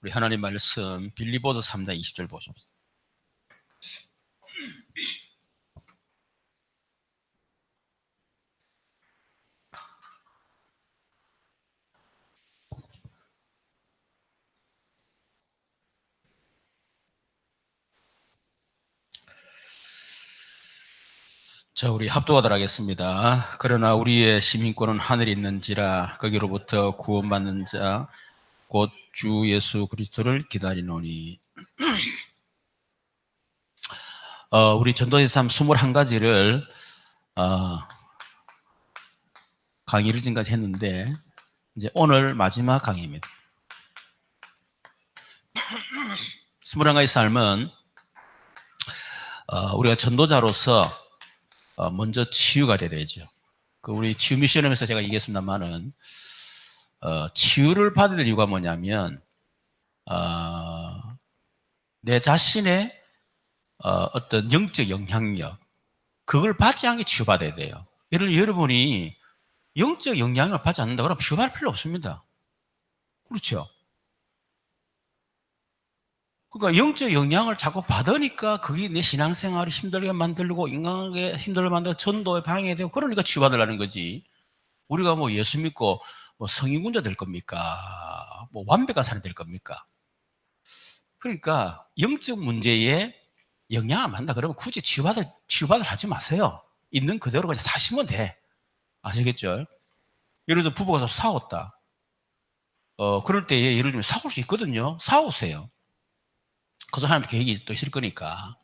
우리 하나님 말씀 빌립보서 3장 20절 보십시오. 자, 우리 합독하도록 하겠습니다. 그러나 우리의 시민권은 하늘에 있는지라 거기로부터 구원받는 자 곧 주 예수 그리스도를 기다리노니. 우리 전도의 삶 21가지를 강의를 지금까지 했는데 이제 오늘 마지막 강의입니다. 21가지 삶은 우리가 전도자로서 먼저 치유가 돼야 되죠. 우리 치유 미션에서 제가 얘기했습니다만은 치유를 받아야 될 이유가 뭐냐면 내 자신의 어떤 영적 영향력 그걸 받지 않게 치유받아야 돼요. 예를 들어 여러분이 영적 영향을 받지 않는다 그러면 치유받을 필요 없습니다. 그렇죠? 그러니까 영적 영향을 자꾸 받으니까 그게 내 신앙생활을 힘들게 만들고 인간관계 힘들게 만들고 전도에 방해되고 그러니까 치유받으려는 거지. 우리가 뭐 예수 믿고 뭐 성인군자 될 겁니까? 뭐 완벽한 사람이 될 겁니까? 그러니까 영적 문제에 영향 안 받는다 그러면 굳이 치유받을 하지 마세요. 있는 그대로 그냥 사시면 돼. 아시겠죠? 예를 들어서 부부가 싸웠다. 그럴 때에 예를 들면 싸울 수 있거든요. 싸우세요. 그 사람한테 계획이 또 있을 거니까.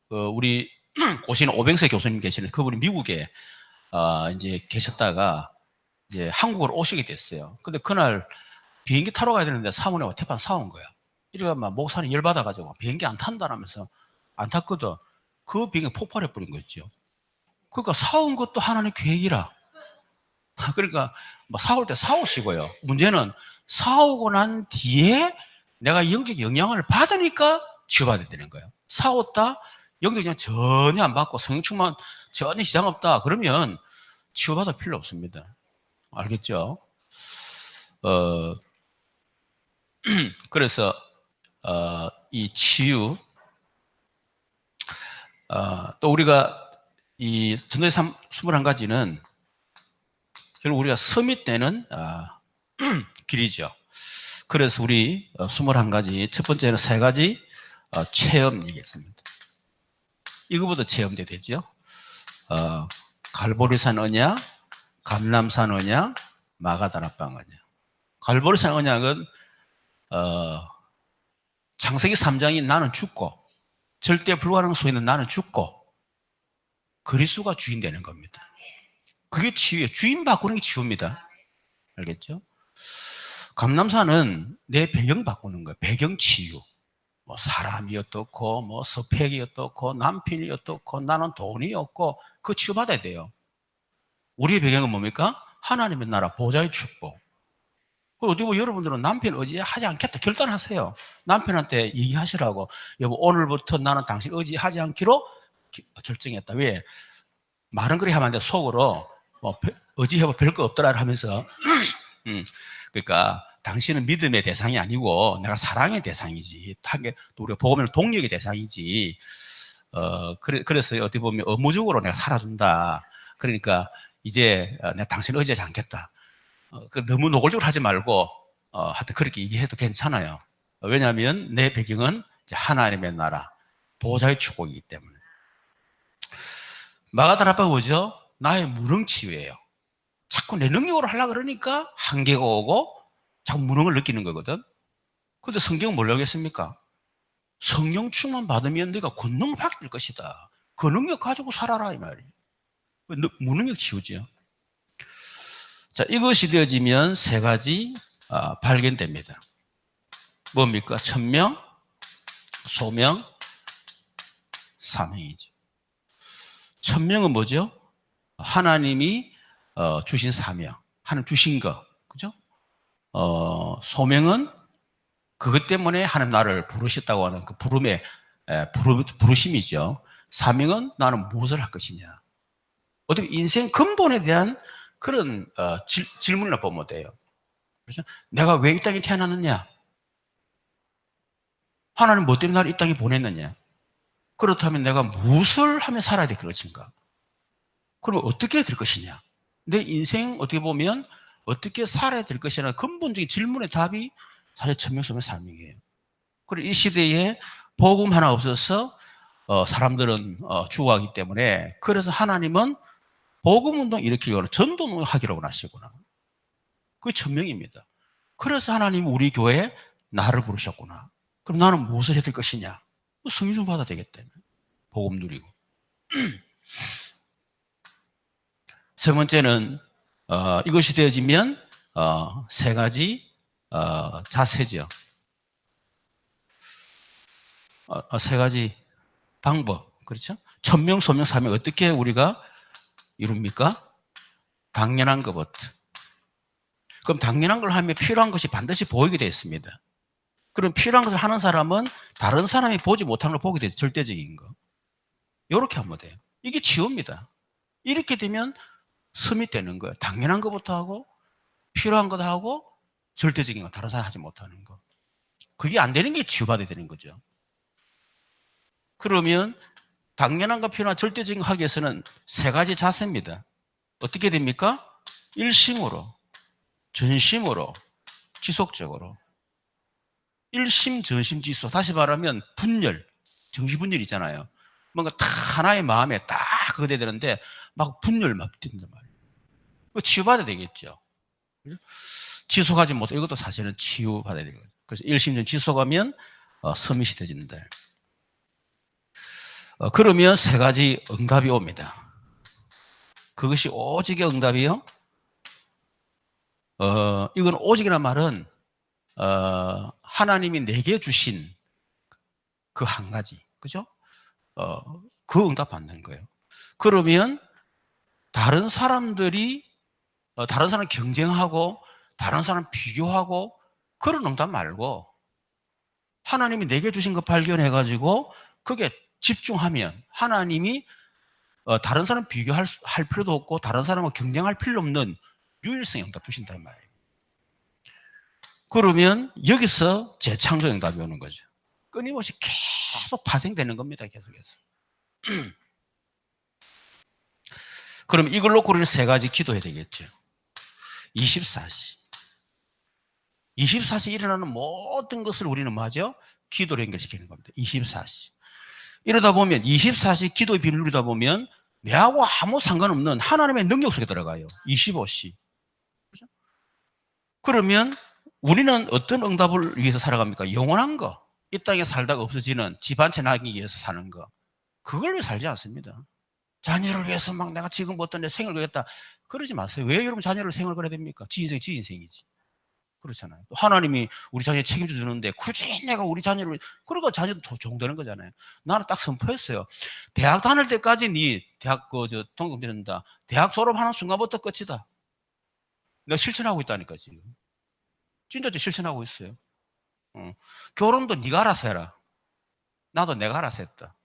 우리 고신 오병세 교수님 계시는 그분이 미국에 이제 계셨다가 이제 한국으로 오시게 됐어요. 근데 그날 비행기 타러 가야 되는데 사모님하고 태판 싸운 거야. 이래가 막 목사님 열받아가지고 비행기 안 탄다라면서 안 탔거든. 그 비행기 폭발해 버린 거죠. 그러니까 싸운 것도 하나님의 계획이라. 그러니까 뭐 싸울 때 싸우시고요. 문제는 싸우고 난 뒤에 내가 영적 영향을 받으니까 치유받아야 되는 거예요. 싸웠다, 영적 영향 전혀 안 받고 성령 충만 전혀 시장 없다. 그러면 치유받을 필요 없습니다. 알겠죠? 그래서 이 치유 또 우리가 이 전도의 21가지는 결국 우리가 서밋되는 길이죠. 그래서 우리 21가지 첫 번째는 3가지 체험 얘기했습니다. 이거보다 체험도 되죠. 갈보리산 언약, 감람산 언약, 마가다락방 언약. 갈보리산 언약은 창세기 3장이 나는 죽고 절대 불가능 속에는 나는 죽고 그리스도가 주인 되는 겁니다. 그게 치유예요. 주인 바꾸는 게 치유입니다. 알겠죠? 감람산은 내 배경 바꾸는 거예요. 배경 치유. 뭐 사람이 어떻고 뭐 스펙이 어떻고 남편이 어떻고 나는 돈이 없고 그 치유받아야 돼요. 우리의 배경은 뭡니까? 하나님의 나라 보좌의 축복. 그리고 어디 보면 여러분들은 남편 의지하지 않겠다 결단하세요. 남편한테 얘기하시라고. 여보 오늘부터 나는 당신 의지하지 않기로 결정했다. 왜? 말은 그렇게 하면 안 돼. 속으로 뭐 의지해봐 별거 없더라 하면서 그러니까 당신은 믿음의 대상이 아니고 내가 사랑의 대상이지. 또 우리가 복음의 동력의 대상이지. 그래서 어떻게 보면 의무적으로 내가 살아준다. 그러니까 이제 내가 당신을 의지하지 않겠다. 너무 노골적으로 하지 말고 하여튼 그렇게 얘기해도 괜찮아요. 왜냐하면 내 배경은 이제 하나님의 나라 보좌의 축복이기 때문에. 마가다락방 뭐죠? 나의 무능치유예요. 자꾸 내 능력으로 하려고 그러니까 한계가 오고 자꾸 무능을 느끼는 거거든. 근데 성경은 뭐라고 했습니까? 성령 충만 받으면 네가 권능을 받게 될 것이다. 그 능력 가지고 살아라 이 말이에요. 무능력 치유죠. 자, 이것이 되어지면 3가지 발견됩니다. 뭡니까? 천명, 소명, 사명이죠. 천명은 뭐죠? 하나님이 주신 사명, 하나님 주신 거, 그죠? 소명은 그것 때문에 하나님 나를 부르셨다고 하는 그 부름의 부르심이죠. 사명은 나는 무엇을 할 것이냐. 어떻게 인생 근본에 대한 그런 질문을 보면 돼요. 그렇죠? 내가 왜 이 땅에 태어났느냐? 하나님 뭐 때문에 나를 이 땅에 보냈느냐? 그렇다면 내가 무엇을 하며 살아야 될 것인가? 그러면 어떻게 될 것이냐? 내 인생 어떻게 보면 어떻게 살아야 될 것이냐는 근본적인 질문의 답이 사실 천명성의 삶이에요. 그리고 이 시대에 복음 하나 없어서 사람들은 죽어가기 때문에, 그래서 하나님은 복음운동 일으키려고 전도운동 하기로 하시구나. 그게 천명입니다. 그래서 하나님 우리 교회에 나를 부르셨구나. 그럼 나는 무엇을 해야 될 것이냐? 성령 받아야 되겠다. 복음 누리고. 세 번째는 이것이 되어지면 세 가지 자세죠. 세 가지 방법, 그렇죠? 천명, 소명, 사명 어떻게 우리가 이룹니까? 당연한 것부터. 그럼 당연한 걸 하면 필요한 것이 반드시 보이게 되어 있습니다. 그럼 필요한 것을 하는 사람은 다른 사람이 보지 못한 걸 보게 돼요. 절대적인 거. 이렇게 하면 돼요. 이게 치유입니다. 이렇게 되면 섬이 되는 거예요. 당연한 것부터 하고 필요한 것도 하고 절대적인 거, 다른 사람이 하지 못하는 거. 그게 안 되는 게 치유받아야 되는 거죠. 그러면 당연한 거 필요한 절대적인 거 하기 위해서는 세 가지 자세입니다. 어떻게 됩니까? 일심으로, 전심으로, 지속적으로. 일심, 전심, 지속. 다시 말하면 분열, 정시분열 있잖아요. 뭔가 딱 하나의 마음에 딱 그거 돼야 되는데 막 분열 막 뛴단 말이에요. 그거 치유받아야 되겠죠. 지속하지 못해. 이것도 사실은 치유받아야 되거든요. 그래서 일심전 지속하면 서밋이 되진다. 그러면 세 가지 응답이 옵니다. 그것이 오직의 응답이요. 이건 오직이라는 말은 하나님이 내게 주신 그 한 가지, 그죠? 그 응답 받는 거예요. 그러면 다른 사람들이 다른 사람 경쟁하고 다른 사람 비교하고 그런 응답 말고 하나님이 내게 주신 거 발견해가지고 그게 집중하면 하나님이 다른 사람 비교할 필요도 없고 다른 사람과 경쟁할 필요 없는 유일성 응답 주신단 말이에요. 그러면 여기서 재창조 응답이 오는 거죠. 끊임없이 계속 파생되는 겁니다. 계속해서. 그럼 이걸 놓고 우리는 세 가지 기도해야 되겠죠. 24시. 24시 일어나는 모든 것을 우리는 뭐하죠? 기도로 연결시키는 겁니다. 24시. 이러다 보면 24시 기도의 비밀을 누리다 보면 내하고 아무 상관없는 하나님의 능력 속에 들어가요. 25시. 그렇죠? 그러면 우리는 어떤 응답을 위해서 살아갑니까? 영원한 거. 이 땅에 살다가 없어지는 집 한 채 나기 위해서 사는 거. 그걸 위해 살지 않습니다. 자녀를 위해서 막 내가 지금부터 내 생을 걸겠다. 그러지 마세요. 왜 여러분 자녀를 생을 걸어야 됩니까? 지 인생이 지 인생이지. 그렇잖아요. 또 하나님이 우리 자녀 책임져 주는데 굳이 내가 우리 자녀를, 그러니까 자녀도 적용되는 거잖아요. 나는 딱 선포했어요. 대학 다닐 때까지 네 대학 등록된다. 대학 졸업하는 순간부터 끝이다. 내가 실천하고 있다니까 지금. 진짜 실천하고 있어요. 결혼도 네가 알아서 해라. 나도 내가 알아서 했다.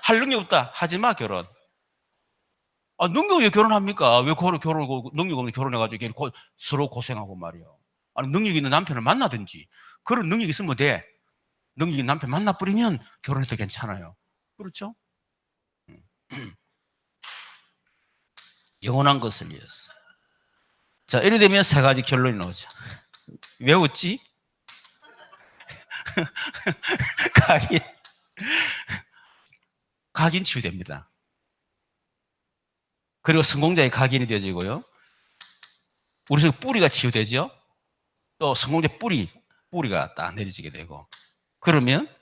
할 능력 없다. 하지 마 결혼. 능력 왜 결혼합니까? 왜 능력 없는 결혼해가지고 서로 고생하고 말이야. 아니, 능력 있는 남편을 만나든지, 그런 능력이 있으면 돼. 능력 있는 남편 만나버리면 결혼해도 괜찮아요. 그렇죠? 영원한 것을 위해서. 자, 이래 되면 세 가지 결론이 나오죠. 왜 웃지? 각인 치유됩니다. 그리고 성공자의 각인이 되어지고요. 우리 속에 뿌리가 치유되죠. 또 성공자 뿌리가 딱 내려지게 되고, 그러면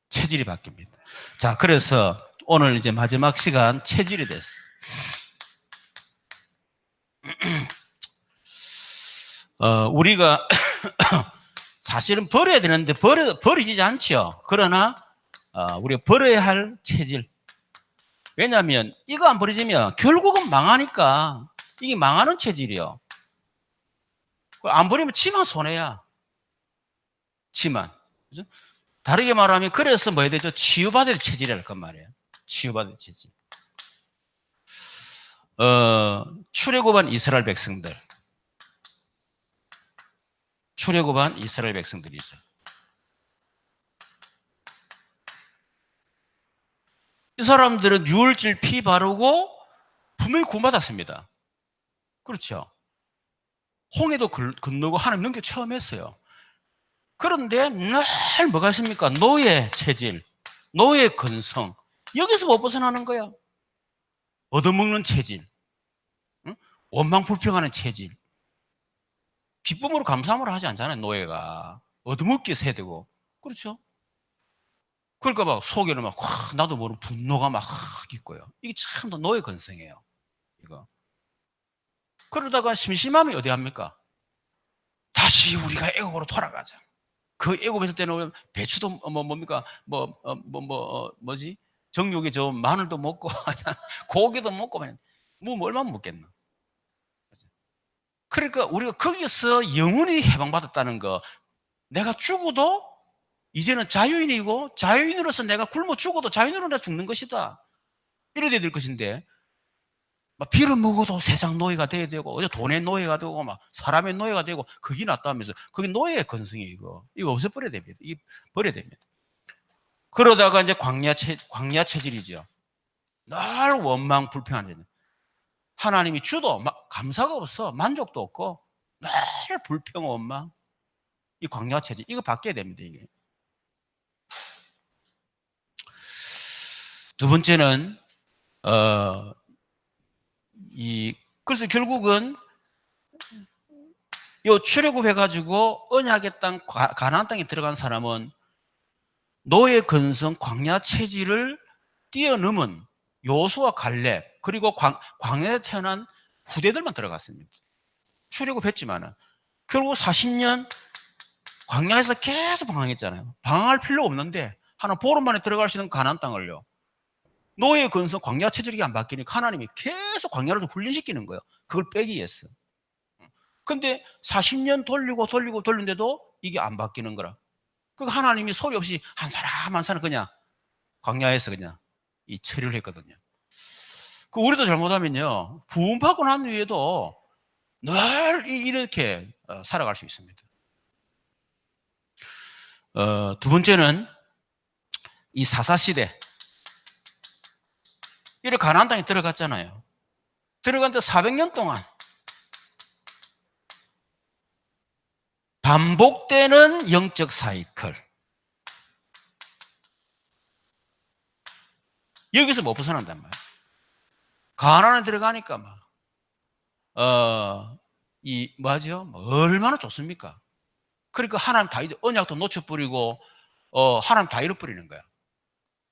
체질이 바뀝니다. 자, 그래서 오늘 이제 마지막 시간 체질이 됐어. 우리가 사실은 버려야 되는데 버리지 않죠. 그러나 우리가 버려야 할 체질. 왜냐하면 이거 안 버리면 결국은 망하니까. 이게 망하는 체질이요. 안 버리면 지만 손해야. 지만. 그죠? 다르게 말하면 그래서 뭐 해야 되죠? 치유받을 체질이랄 건 말이에요. 치유받을 체질. 출애굽한 이스라엘 백성들. 출애굽한 이스라엘 백성들이죠. 이 사람들은 유월절 피 바르고 분명히 구원받았습니다. 그렇죠. 홍해도 건너고 하나님 능력 처음 했어요. 그런데 늘 뭐가 있습니까? 노예 체질, 노예 근성. 여기서 못 벗어나는 거야. 얻어먹는 체질, 응? 원망 불평하는 체질. 기쁨으로 감사함으로 하지 않잖아요, 노예가. 얻어먹기 세대고. 그렇죠? 그러니까 막 속에는 막, 나도 모르는 분노가 막 있고요. 이게 참 노예 근성이에요. 이거. 그러다가 심심하면 어디 합니까? 다시 우리가 애굽으로 돌아가자. 그 애굽에서 때는 배추도 뭡니까? 뭐지? 정육에 저 마늘도 먹고 고기도 먹고 뭐 얼마나 먹겠나? 그러니까 우리가 거기서 영원히 해방받았다는 거, 내가 죽어도 이제는 자유인이고 자유인으로서 내가 굶어 죽어도 자유인으로 죽는 것이다. 이래야 될 것인데 막 빌어먹어도 세상 노예가 돼야 되고 어제 돈의 노예가 되고 막 사람의 노예가 되고 그게 낫다면서 그게 노예의 근성이 이거 없애버려야 됩니다. 이 버려야 됩니다. 그러다가 이제 광야 체질이죠. 늘 원망 불평하는 하나님이 주도 감사가 없어 만족도 없고 늘 불평 원망 이 광야 체질 이거 바뀌어야 됩니다. 이게 두 번째는 그래서 결국은 요 출애굽해 가지고 언약의 땅 가나안 땅에 들어간 사람은 노예 근성 광야 체질을 뛰어넘은 요수와 갈렙 그리고 광야에 태어난 후대들만 들어갔습니다. 출애굽했지만은 결국 40년 광야에서 계속 방황했잖아요. 방황할 필요 없는데 하나 보름 만에 들어갈 수 있는 가나안 땅을요. 노예 근성 광야 체질이 안 바뀌니까 하나님이 계속 광야를 좀 훈련시키는 거예요. 그걸 빼기 위해서. 근데 40년 돌리는데도 이게 안 바뀌는 거라. 그 하나님이 소리 없이 한 사람 한 사람 그냥 광야에서 그냥 이 처리를 했거든요. 그 우리도 잘못하면요 구원받고 난 후에도 늘 이렇게 살아갈 수 있습니다. 두 번째는 이 사사시대 이렇게 가나안 땅에 들어갔잖아요. 들어갔는데 400년 동안 반복되는 영적 사이클 여기서 못 벗어난단 말이에요. 가나안에 들어가니까 뭐죠? 얼마나 좋습니까? 그러니까 하나님 다 언약도 놓쳐버리고 하나님 다 잃어버리는 거야.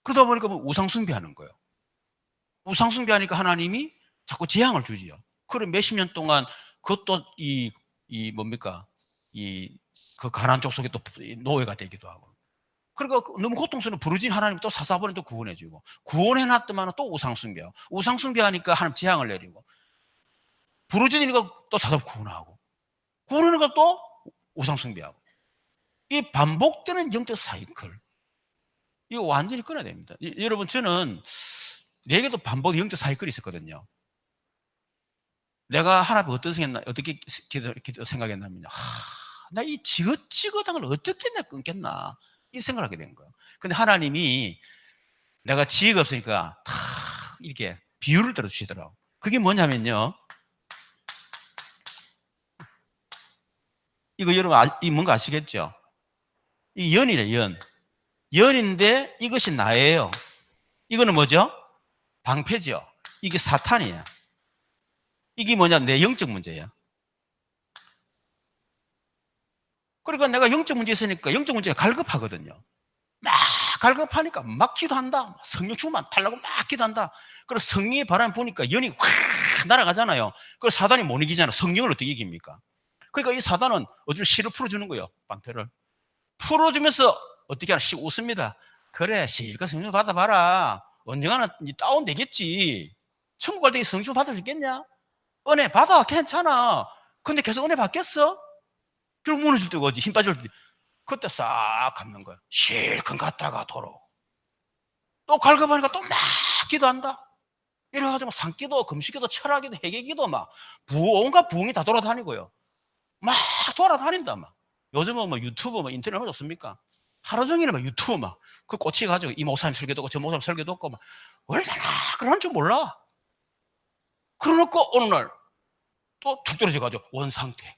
그러다 보니까 우상숭배하는 거예요. 우상숭배하니까 하나님이 자꾸 재앙을 주지요. 그럼 몇십 년 동안 그것도 뭡니까? 그 가나안 쪽 속에 또 노예가 되기도 하고. 그러니까 너무 고통스러운 부르진 하나님 또 사사번에 또 구원해주고 구원해놨더만 또 우상숭배하고 우상숭배하니까 하나님 재앙을 내리고 부르짖으니까 또 사사 구원하고 구원하니까 또 우상숭배하고 이 반복되는 영적 사이클 이거 완전히 끊어야 됩니다. 여러분 저는 내게도 반복 영적 사이클이 있었거든요. 내가 하나님 어떻게 생각했냐면 나 이 지긋지긋한 걸 어떻게 내가 끊겠나 이 생각을 하게 된 거예요. 근데 하나님이 내가 지혜가 없으니까 다 이렇게 비유를 들어주시더라고요. 그게 뭐냐면요. 이거 여러분 이 뭔가 아시겠죠? 이 연이래 연. 연인데 이것이 나예요. 이거는 뭐죠? 방패죠. 이게 사탄이야. 이게 뭐냐? 내 영적 문제야. 그러니까 내가 영적 문제 있으니까 영적 문제가 갈급하거든요. 막 갈급하니까 막 기도한다. 성령 충만 달라고 막 기도한다. 그래서 성령의 바람이 부니까 연이 확 날아가잖아요. 그래서 사단이 못 이기잖아요. 성령을 어떻게 이깁니까? 그러니까 이 사단은 어쩔 실을 풀어주는 거예요. 방패를. 풀어주면서 어떻게 하나 씩 웃습니다. 그래 실컷 성령 받아봐라. 언젠가는 다운되겠지. 천국 갈 때 성령 받을 수 있겠냐? 은혜 받아 괜찮아. 근데 계속 은혜 받겠어? 결국 무너질 때가 오지. 힘 빠질 때. 그때 싹 갚는 거야. 실컷 갔다가 도로. 또 갈급하니까 또 막 기도한다. 이래가지고 산기도, 금식기도, 철학기도, 회개기도 온갖 부흥이 다 돌아다니고요. 막 돌아다닌다 막. 요즘은 뭐 유튜브, 뭐 인터넷 얼마나 좋습니까? 하루 종일 막 유튜브 막, 그 꽂혀가지고 이 목사님 설교 듣고 저 목사님 설교 듣고 막, 얼마나 그런 줄 몰라. 그러놓고 어느 날 또 툭 떨어져가지고 원상태.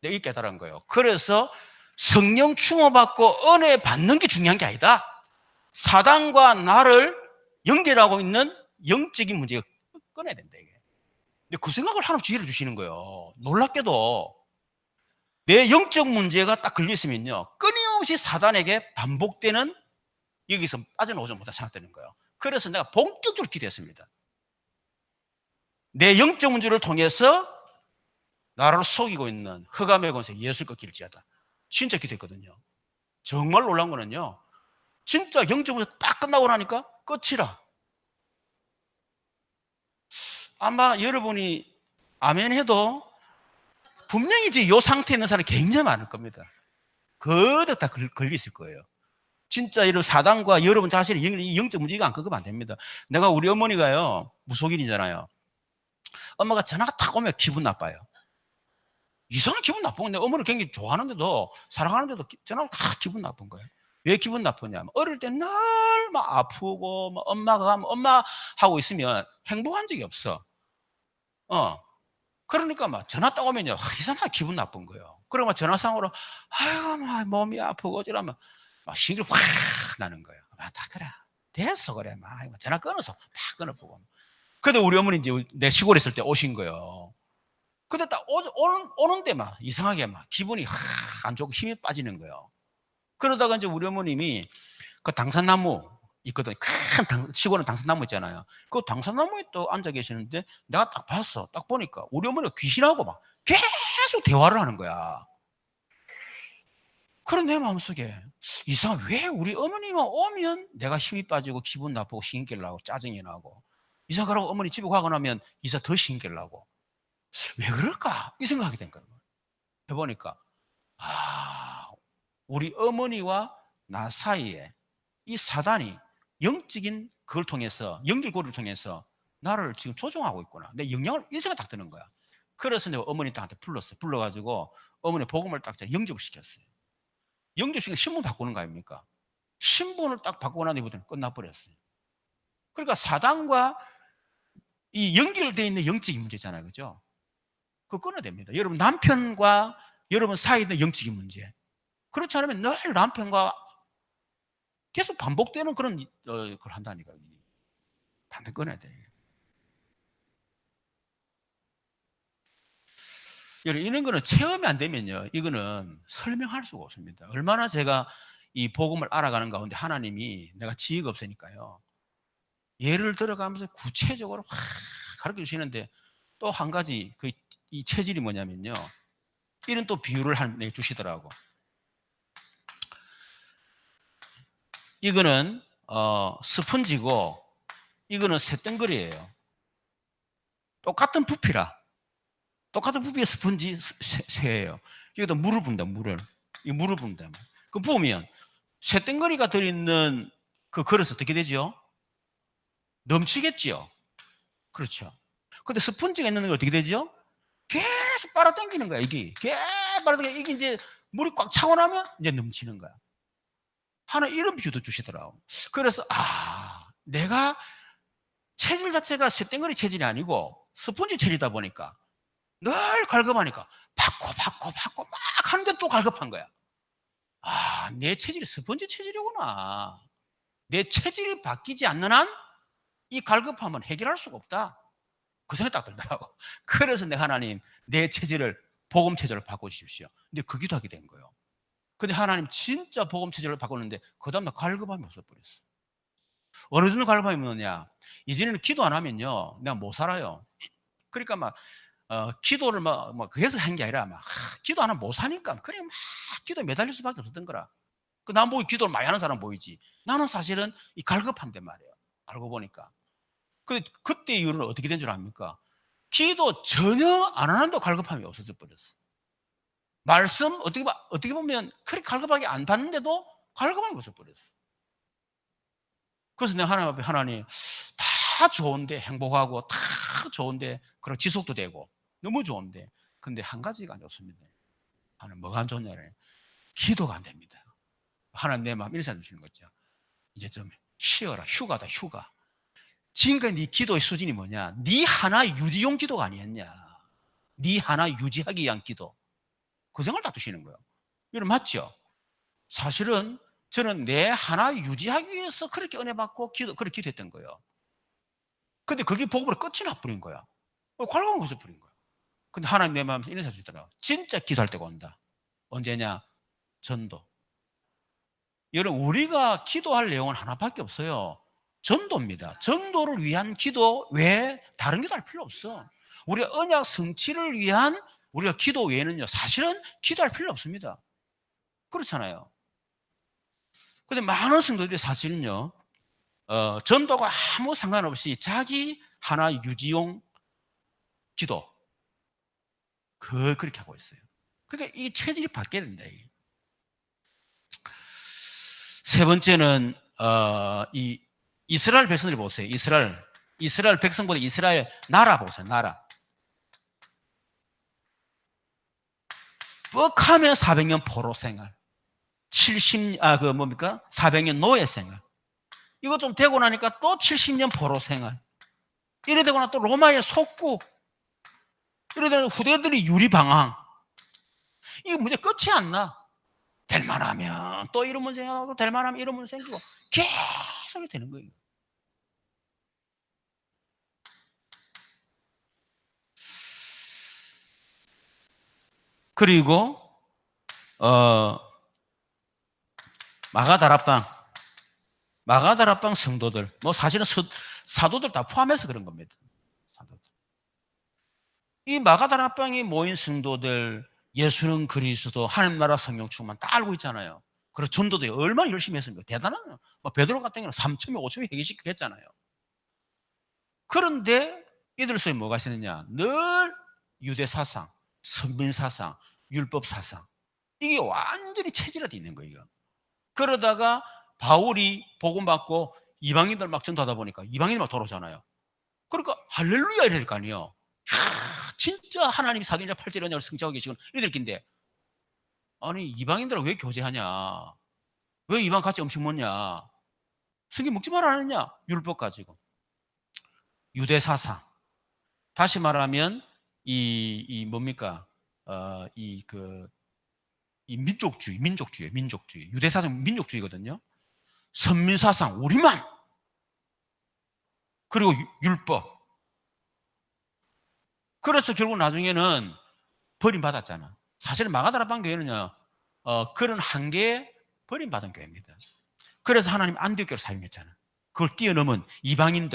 내가 이 깨달은 거예요. 그래서 성령 충만받고 은혜 받는 게 중요한 게 아니다. 사단과 나를 연결하고 있는 영적인 문제가 끊어야 된다, 이게. 근데 그 생각을 하나님 지혜를 주시는 거예요. 놀랍게도 내 영적 문제가 딱 걸려 있으면요, 끊임없이 사단에게 반복되는, 여기서 빠져나오지 못한 생각되는 거예요. 그래서 내가 본격적으로 기도했습니다. 내 영적 문제를 통해서 나를 속이고 있는 흑암의 권세 예수를 꺾일지어다. 진짜 기도했거든요. 정말 놀란 거는요, 진짜 영적 문제 딱 끝나고 나니까 끝이라. 아마 여러분이 아멘 해도 분명히 이제 이 상태에 있는 사람이 굉장히 많을 겁니다. 그대로 다 걸려 있을 거예요. 진짜 이런 사단과 여러분 자신의 영적 문제가 안 끊으면 안 됩니다. 내가 우리 어머니가요, 무속인이잖아요. 엄마가 전화가 탁 오면 기분 나빠요. 이상한 기분 나쁜 건데, 어머니를 굉장히 좋아하는데도, 사랑하는데도 전화가 다 기분 나쁜 거예요. 왜 기분 나쁘냐? 어릴 때 늘 막 아프고, 막 엄마가 가면 엄마 하고 있으면 행복한 적이 없어. 그러니까 막 전화 딱 오면요, 이상하게 기분 나쁜 거예요. 그러고 막 전화상으로, 아유, 막 몸이 아프고 어쩌라면, 막 신경이 확 나는 거예요. 아, 다 그래. 됐어, 그래. 막 전화 끊어서 막 끊어보고. 근데 우리 어머니 이제 내 시골에 있을 때 오신 거예요. 근데 딱 오는데 막 이상하게 막 기분이 확 안 좋고 힘이 빠지는 거예요. 그러다가 이제 우리 어머님이 그 당산나무 있거든. 큰 시골은 당산나무 있잖아요. 그 당산나무에 또 앉아 계시는데 내가 딱 봤어. 딱 보니까 우리 어머니가 귀신하고 막 계속 대화를 하는 거야. 그런 내 마음속에 왜 우리 어머니만 오면 내가 힘이 빠지고 기분 나쁘고 신경 나고 짜증이 나고, 이사 가라고 어머니 집에 가고 나면 이사 더 신경 나고, 왜 그럴까? 이 생각이 된 거예요. 해보니까, 아, 우리 어머니와 나 사이에 이 사단이 영적인 그걸 통해서, 연결고리를 통해서 나를 지금 조종하고 있구나. 내 영향을, 이 생각 딱 드는 거야. 그래서 내가 어머니 딱한테 불렀어. 불러가지고 어머니 복음을 딱 영접을 시켰어요. 영접시키면 신분 바꾸는 거 아닙니까? 신분을 딱 바꾸고 난 이후부터는 끝나버렸어요. 그러니까 사단과 이 연결되어 있는 영적인 문제잖아요. 그죠? 그거 끊어야 됩니다. 여러분 남편과 여러분 사이에 있는 영적인 문제. 그렇지 않으면 늘 남편과 계속 반복되는 그런 걸 한다니까. 반대 끊어야 돼. 여러분 이런 거는 체험이 안 되면요, 이거는 설명할 수가 없습니다. 얼마나 제가 이 복음을 알아가는 가운데 하나님이, 내가 지혜가 없으니까요, 예를 들어가면서 구체적으로 확 가르쳐 주시는데, 또 한 가지 이 체질이 뭐냐면요, 이런 또 비유를 주시더라고. 이거는 스펀지고 이거는 쇳덩거리예요. 똑같은 부피라. 똑같은 부피의 스펀지 새예요. 여기다 물을 붓는다, 물을. 이 물을 붓는다. 그 부으면 쇳덩거리가 들어있는 그 그릇 어떻게 되죠? 넘치겠지요. 그렇죠. 근데 스펀지가 있는 건 어떻게 되죠? 계속 빨아당기는 거야, 이게. 계속 빨아당기는, 이게 이제 물이 꽉 차고 나면 이제 넘치는 거야. 하나 이런 비유도 주시더라고. 그래서, 내가 체질 자체가 쇳덩거리 체질이 아니고 스펀지 체질이다 보니까 늘 갈급하니까 바꿔 막 하는데 또 갈급한 거야. 내 체질이 스펀지 체질이구나. 내 체질이 바뀌지 않는 한 이 갈급함은 해결할 수가 없다. 그 생각이 딱 들더라고. 그래서 내가 하나님, 내 체질을, 복음 체질을 바꿔주십시오. 근데 그 기도하게 된 거예요. 근데 하나님 진짜 복음 체질을 바꿨는데 그 다음날 갈급함이 없어버렸어. 어느 정도 갈급함이 없느냐, 이제는 기도 안 하면요 내가 못 살아요. 그러니까 막 기도를 그래서 한 게 아니라 기도 안 하면 못 사니까 그래 막 기도에 매달릴 수밖에 없었던 거라. 난 보기 기도를 많이 하는 사람 보이지. 나는 사실은 이 갈급한데 말이에요. 알고 보니까. 그때 이후로는 어떻게 된 줄 압니까? 기도 전혀 안 하는데도 갈급함이 없어져 버렸어. 말씀 어떻게 보면 그렇게 갈급하게 안 받는데도 갈급함이 없어 버렸어. 그래서 내가 하나님 앞에, 하나님 다 좋은데, 행복하고 다 좋은데, 그런 지속도 되고 너무 좋은데, 근데 한 가지가 안 좋습니다. 하나님 뭐가 안 좋냐래. 기도가 안 됩니다. 하나님 내 마음 이런 생각 주시는 거죠. 이제 좀 쉬어라. 휴가다, 휴가. 지금까지 네 기도의 수준이 뭐냐? 네 하나 유지용 기도가 아니었냐? 네 하나 유지하기 위한 기도. 그 생각을 다 두시는 거예요. 여러분 맞죠? 사실은 저는 내 하나 유지하기 위해서 그렇게 은혜 받고 그렇게 기도했던 거예요. 근데 그게 복음으로 끝이 나버린 거야. 괄광을 벗어버린 거야. 근데 하나님 내 마음에서 이런 생각이 들더라고요. 진짜 기도할 때가 온다. 언제냐? 전도. 여러분 우리가 기도할 내용은 하나밖에 없어요. 전도입니다. 전도를 위한 기도 외에 다른 기도 할 필요 없어. 우리가 언약 성취를 위한 우리가 기도 외에는요 사실은 기도할 필요 없습니다. 그렇잖아요. 근데 많은 성도들이 사실은요 전도가 아무 상관없이 자기 하나 유지용 기도 그렇게 하고 있어요. 그러니까 이 체질이 바뀌어야 된다. 세 번째는 이 이스라엘 백성들이 보세요. 이스라엘 백성보다 이스라엘 나라 보세요. 나라. 뻑하면 400년 포로 생활. 400년 노예 생활. 이거 좀 되고 나니까 또 70년 포로 생활. 이래 되고 나또 로마의 속국. 이래 되고 후대들이 유리방황. 이거 문제 끝이 안 나. 될 만하면 또 이런 문제 생기고 될 만하면 이런 문제 생기고 계속 되는 거예요. 그리고 마가다락방 성도들 뭐 사실은 사도들 다 포함해서 그런 겁니다. 사도들. 이 마가다락방에 모인 성도들 예수는 그리스도 하나님 나라 성령 충만 다 알고 있잖아요. 그리고 전도도 얼마나 열심히 했습니까? 대단하네요. 베드로 같은 경우는 3,000명, 5,000명 회개시키고 했잖아요. 그런데 이들 속에 뭐가 있었느냐? 늘 유대 사상, 선민 사상, 율법 사상 이게 완전히 체질화되어 있는 거예요. 그러다가 바울이 복음 받고 이방인들 막 전도하다 보니까 이방인이 막 돌아오잖아요. 그러니까 할렐루야 이럴 거 아니에요. 진짜 하나님이 사도행전 8절의 언약을 성취하고 계시군 이럴 긴데 아니 이방인들하고 왜 교제하냐? 왜 이방 같이 음식 먹냐? 성경 먹지 말라 하느냐? 율법 가지고 유대 사상. 다시 말하면 이 뭡니까? 이 민족주의. 유대 사상 민족주의거든요. 선민 사상 우리만. 그리고 율법. 그래서 결국 나중에는 버림받았잖아. 사실은 마가다락방 교회는요, 그런 한계에 버림받은 교회입니다. 그래서 하나님 안디옥교를 사용했잖아. 그걸 뛰어넘은 이방인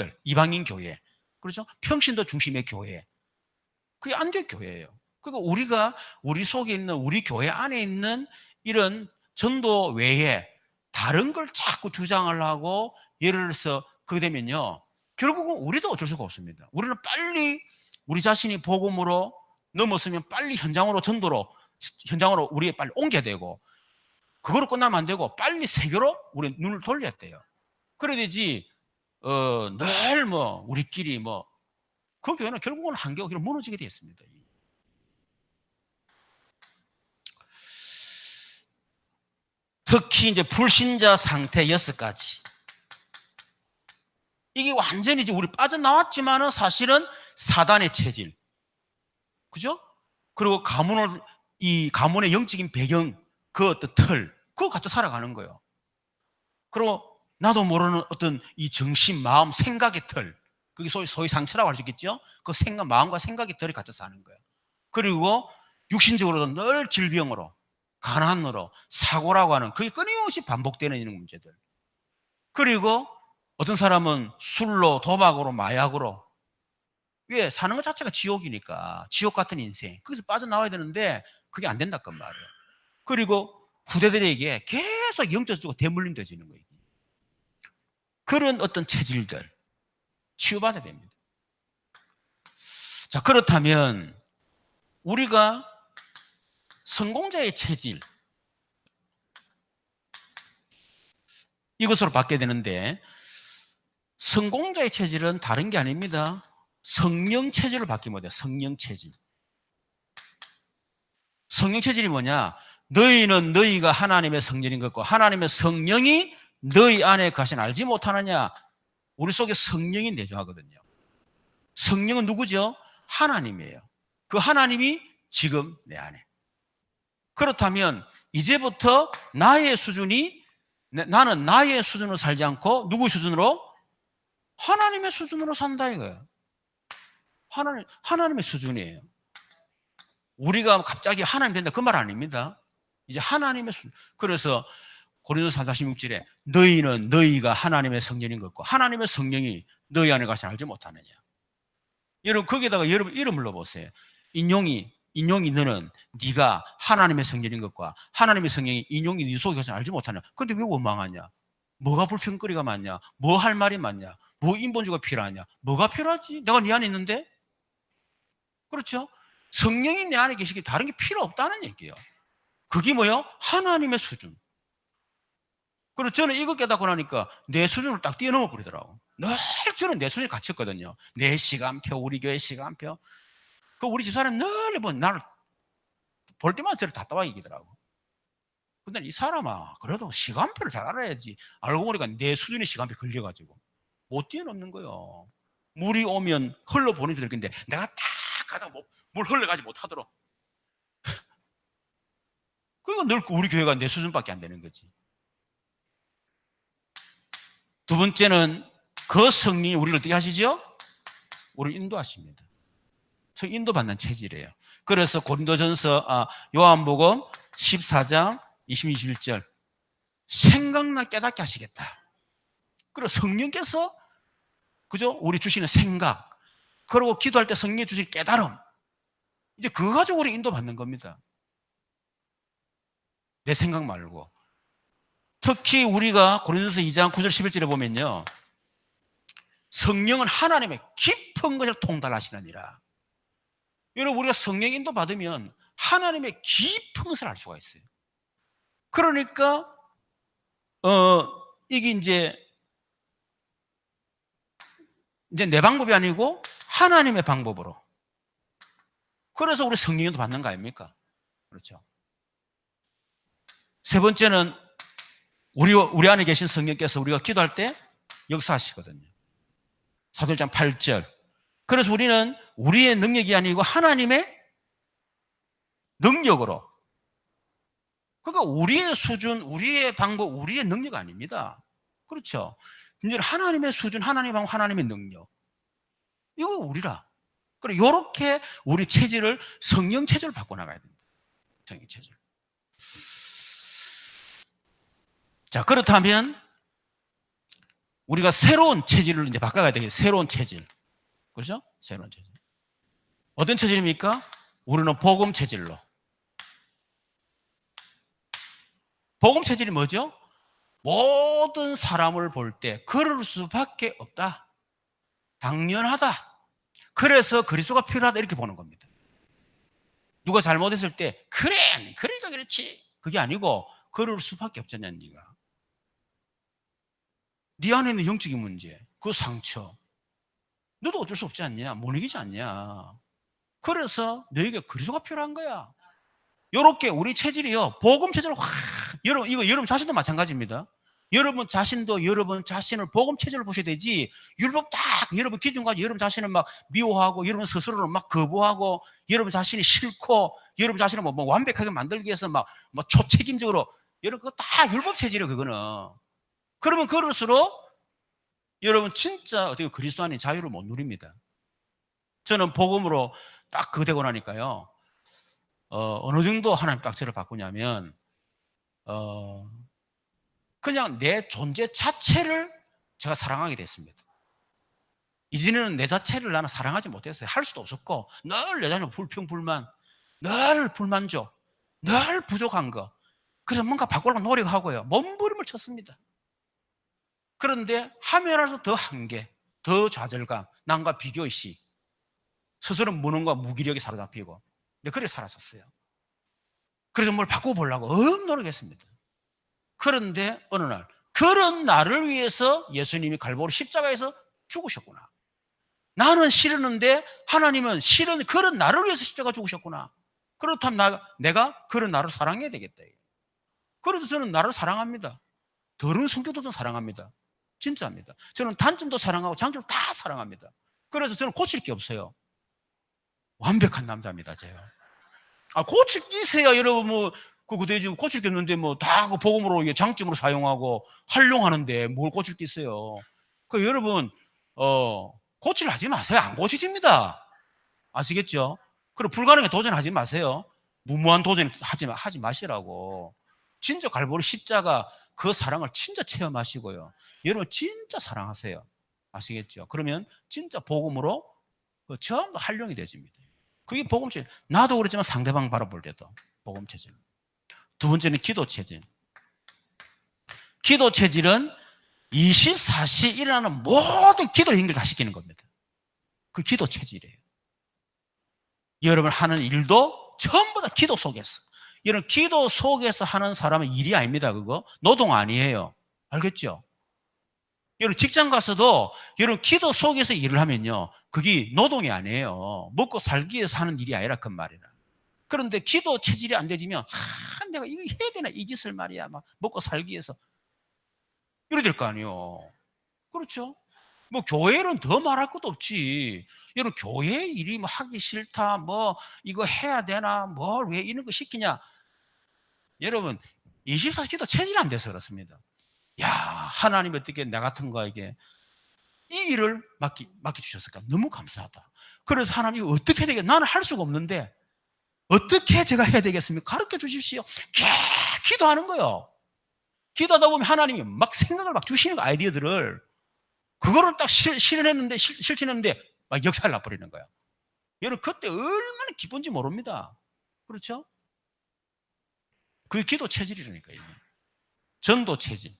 교회. 그렇죠? 평신도 중심의 교회. 그게 안디옥 교회예요. 그러니까 우리 속에 있는, 우리 교회 안에 있는 이런 전도 외에 다른 걸 자꾸 주장을 하고, 예를 들어서 그게 되면요, 결국은 우리도 어쩔 수가 없습니다. 우리는 빨리 우리 자신이 복음으로 넘었으면 빨리 현장으로 우리 빨리 옮겨야 되고, 그거로 끝나면 안 되고 빨리 세계로 우리 눈을 돌려야 돼요. 그래야 되지 늘 우리끼리 그 교회는 결국은 한계가 무너지게 되었습니다. 특히 이제 불신자 상태 6가지. 이게 완전히 이제 우리 빠져나왔지만은 사실은 사단의 체질. 그죠? 그리고 이 가문의 영적인 배경, 그 어떤 틀, 그거 같이 살아가는 거예요. 그리고 나도 모르는 어떤 이 정신, 마음, 생각의 틀, 그게 소위 상처라고 할 수 있겠죠? 그 마음과 생각의 틀이 같이 사는 거예요. 그리고 육신적으로도 늘 질병으로, 가난으로, 사고라고 하는 그게 끊임없이 반복되는 이런 문제들. 그리고 어떤 사람은 술로, 도박으로, 마약으로. 왜? 사는 것 자체가 지옥이니까. 지옥 같은 인생. 거기서 빠져나와야 되는데 그게 안 된다건 말이에요. 그리고 후대들에게 계속 영적으로 대물림되어지는 거예요. 그런 어떤 체질들 치유받아야 됩니다. 자, 그렇다면 우리가 성공자의 체질 이것으로 바뀌어야 되는데, 성공자의 체질은 다른 게 아닙니다. 성령 체질로 바뀌면 돼요. 성령 체질. 성령 체질이 뭐냐? 너희는 너희가 하나님의 성령인 것과 하나님의 성령이 너희 안에 가신 알지 못하느냐? 우리 속에 성령이 내주하거든요. 성령은 누구죠? 하나님이에요. 그 하나님이 지금 내 안에. 그렇다면 이제부터 나의 수준이, 나는 나의 수준으로 살지 않고 누구 수준으로? 하나님의 수준으로 산다 이거예요. 하나님의 수준이에요. 우리가 갑자기 하나님 된다 그 말 아닙니다. 이제 하나님의 수준. 그래서 고린도서 4:16절에 너희는 너희가 하나님의 성령인 것과 하나님의 성령이 너희 안에 가시 알지 못하느냐. 여러분 거기에다가 여러분 이름을 넣어보세요. 인용이 너는 네가 하나님의 성령인 것과 하나님의 성령이 인용이 네 속에 가시 알지 못하냐. 근데 왜 원망하냐? 뭐가 불평거리가 많냐? 뭐 할 말이 많냐? 뭐 인본주의가 필요하냐? 뭐가 필요하지? 내가 네 안에 있는데? 그렇죠? 성령이 내 안에 계시기 다른 게 필요 없다는 얘기예요. 그게 뭐예요? 하나님의 수준. 그리고 저는 이거 깨닫고 나니까 내 수준을 딱 뛰어넘어 버리더라고. 늘 저는 내 수준에 갇혔거든요. 내 시간표, 우리 교회 시간표. 그 우리 집사람 늘 뭐 나를 볼 때마다 저를 답답하게 얘기더라고. 근데 이 사람아, 그래도 시간표를 잘 알아야지. 알고 보니까 내 수준의 시간표 걸려가지고 못 뛰어넘는 거예요. 물이 오면 흘러보는 줄 알겠는데 내가 딱 가다가 물 흘러가지 못하도록. 그러니까 늘 우리 교회가 내 수준밖에 안 되는 거지. 두 번째는 그 성령이 우리를 어떻게 하시죠? 우리를 인도하십니다. 그래서 인도받는 체질이에요. 그래서 고린도전서 요한복음 14장 20, 21절 생각나 깨닫게 하시겠다. 그리고 성령께서 그죠? 우리 주시는 생각, 그리고 기도할 때 성령이 주신 깨달음, 이제 그거 가지고 우리 인도받는 겁니다. 내 생각 말고. 특히 우리가 고린도서 2장 9절 11절에 보면요, 성령은 하나님의 깊은 것을 통달하시느니라. 여러분 우리가 성령 인도 받으면 하나님의 깊은 것을 알 수가 있어요. 그러니까 이게 이제 내 방법이 아니고 하나님의 방법으로. 그래서 우리 성령 인도 받는 거 아닙니까? 그렇죠. 세 번째는 우리 안에 계신 성령께서 우리가 기도할 때 역사하시거든요. 사도행전 8절. 그래서 우리는 우리의 능력이 아니고 하나님의 능력으로. 그러니까 우리의 수준, 우리의 방법, 우리의 능력 아닙니다. 그렇죠. 이제 하나님의 수준, 하나님의 방법, 하나님의 능력. 이거 우리라. 그래 이렇게 우리 체질을 성령 체질을 바꿔나가야 됩니다. 성령 체질. 자, 그렇다면 우리가 새로운 체질을 이제 바꿔가야 되겠어요. 새로운 체질. 그렇죠? 새로운 체질. 어떤 체질입니까? 우리는 복음 체질로. 복음 체질이 뭐죠? 모든 사람을 볼 때 그럴 수밖에 없다. 당연하다. 그래서 그리스도가 필요하다 이렇게 보는 겁니다. 누가 잘못했을 때 그래, 그러니까 그렇지. 그게 아니고 그럴 수밖에 없잖냐 네가. 네 안에 있는 영적인 문제, 그 상처 너도 어쩔 수 없지 않냐? 못 이기지 않냐? 그래서 너에게 그리스도가 필요한 거야. 이렇게 우리 체질이요, 복음 체질을 여러분, 이거 여러분 자신도 마찬가지입니다. 여러분 자신도 여러분 자신을 복음 체질로 보셔야 되지, 율법 딱 여러분 기준 가지고 여러분 자신을 막 미워하고 여러분 스스로를 막 거부하고 여러분 자신이 싫고 여러분 자신을 뭐 완벽하게 만들기 위해서 막 초책임적으로 여러분 그거 다 율법 체질이에요. 그거는. 그러면 그럴수록 여러분 진짜 어떻게 그리스도 안에 자유를 못 누립니다. 저는 복음으로 딱 그거 되고 나니까요, 어느 정도 하나님 딱 저를 바꾸냐면 그냥 내 존재 자체를 제가 사랑하게 됐습니다. 이전에는 내 자체를 나는 사랑하지 못했어요. 할 수도 없었고 늘 내 자신을 불평불만, 늘 불만족, 늘 부족한 거. 그래서 뭔가 바꾸려고 노력하고요, 몸부림을 쳤습니다. 그런데 하면서 더 한계, 더 좌절감, 남과 비교의식, 스스로 무능과 무기력에 사로잡히고, 근데 그래 살았었어요. 그래서 뭘 바꿔보려고 노력했습니다. 그런데 어느 날 그런 나를 위해서 예수님이 갈보리 십자가에서 죽으셨구나. 나는 싫었는데 하나님은 싫은 그런 나를 위해서 십자가 죽으셨구나. 그렇다면 내가 그런 나를 사랑해야 되겠다. 그래서 저는 나를 사랑합니다. 더러운 성격도 좀 사랑합니다. 진짜입니다. 저는 단점도 사랑하고 장점도 다 사랑합니다. 그래서 저는 고칠 게 없어요. 완벽한 남자입니다, 제가. 고칠 게 있어야 여러분 그대 지금 고칠 게 있는데 다 그 복음으로 이게 장점으로 사용하고 활용하는데 뭘 고칠 게 있어요. 여러분 고칠 하지 마세요. 안 고치집니다. 아시겠죠? 그리고 불가능에 도전하지 마세요. 무모한 도전 하지 마시라고. 진짜 갈보리 십자가 그 사랑을 진짜 체험하시고요. 여러분 진짜 사랑하세요. 아시겠죠? 그러면 진짜 복음으로 전부 활용이 되집니다. 그게 복음 체질. 나도 그렇지만 상대방 바라볼 때도 복음 체질. 두 번째는 기도 체질. 기도 체질은 24시 일어나는 모든 기도 행위를 다 시키는 겁니다. 그 기도 체질이에요. 여러분 하는 일도 전부 다 기도 속에서. 이런 기도 속에서 하는 사람은 일이 아닙니다. 그거 노동 아니에요. 알겠죠? 여러분 직장 가서도 여러분 기도 속에서 일을 하면요, 그게 노동이 아니에요. 먹고 살기 위해서 하는 일이 아니라 그 말이라. 그런데 기도 체질이 안 되지면 내가 이거 해야 되나 이 짓을 말이야. 막 먹고 살기 위해서 이래야 될 거 아니에요. 그렇죠? 교회는 더 말할 것도 없지. 여러분 교회 일이 하기 싫다, 이거 해야 되나, 뭘 왜 이런 거 시키냐. 여러분 24시 기도 체질이 안 돼서 그렇습니다. 야, 하나님 어떻게 나 같은 거에게 이 일을 맡겨주셨을까? 너무 감사하다. 그래서 하나님 이거 어떻게 해야 되겠? 나는 할 수가 없는데 어떻게 제가 해야 되겠습니까? 가르쳐 주십시오. 기도하는 거요. 기도하다 보면 하나님이 막 생각을 막 주시는 거, 아이디어들을. 그거를 딱 실천했는데 막 역사를 놔버리는 거야. 여러분 그때 얼마나 기쁜지 모릅니다. 그렇죠? 그게 기도 체질이라니까요. 전도 체질.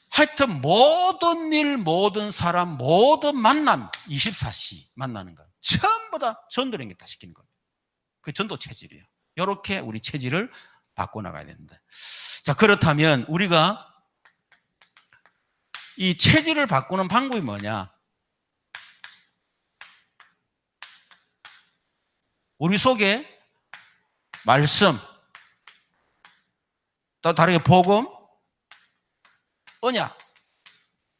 하여튼 모든 일, 모든 사람, 모든 만남 24시 만나는 거 전부 다 전도를 다 시키는 겁니다. 그 전도 체질이에요. 이렇게 우리 체질을 바꿔나가야 됩니다. 자, 그렇다면 우리가 이 체질을 바꾸는 방법이 뭐냐? 우리 속에 말씀, 또 다르게 복음, 언약,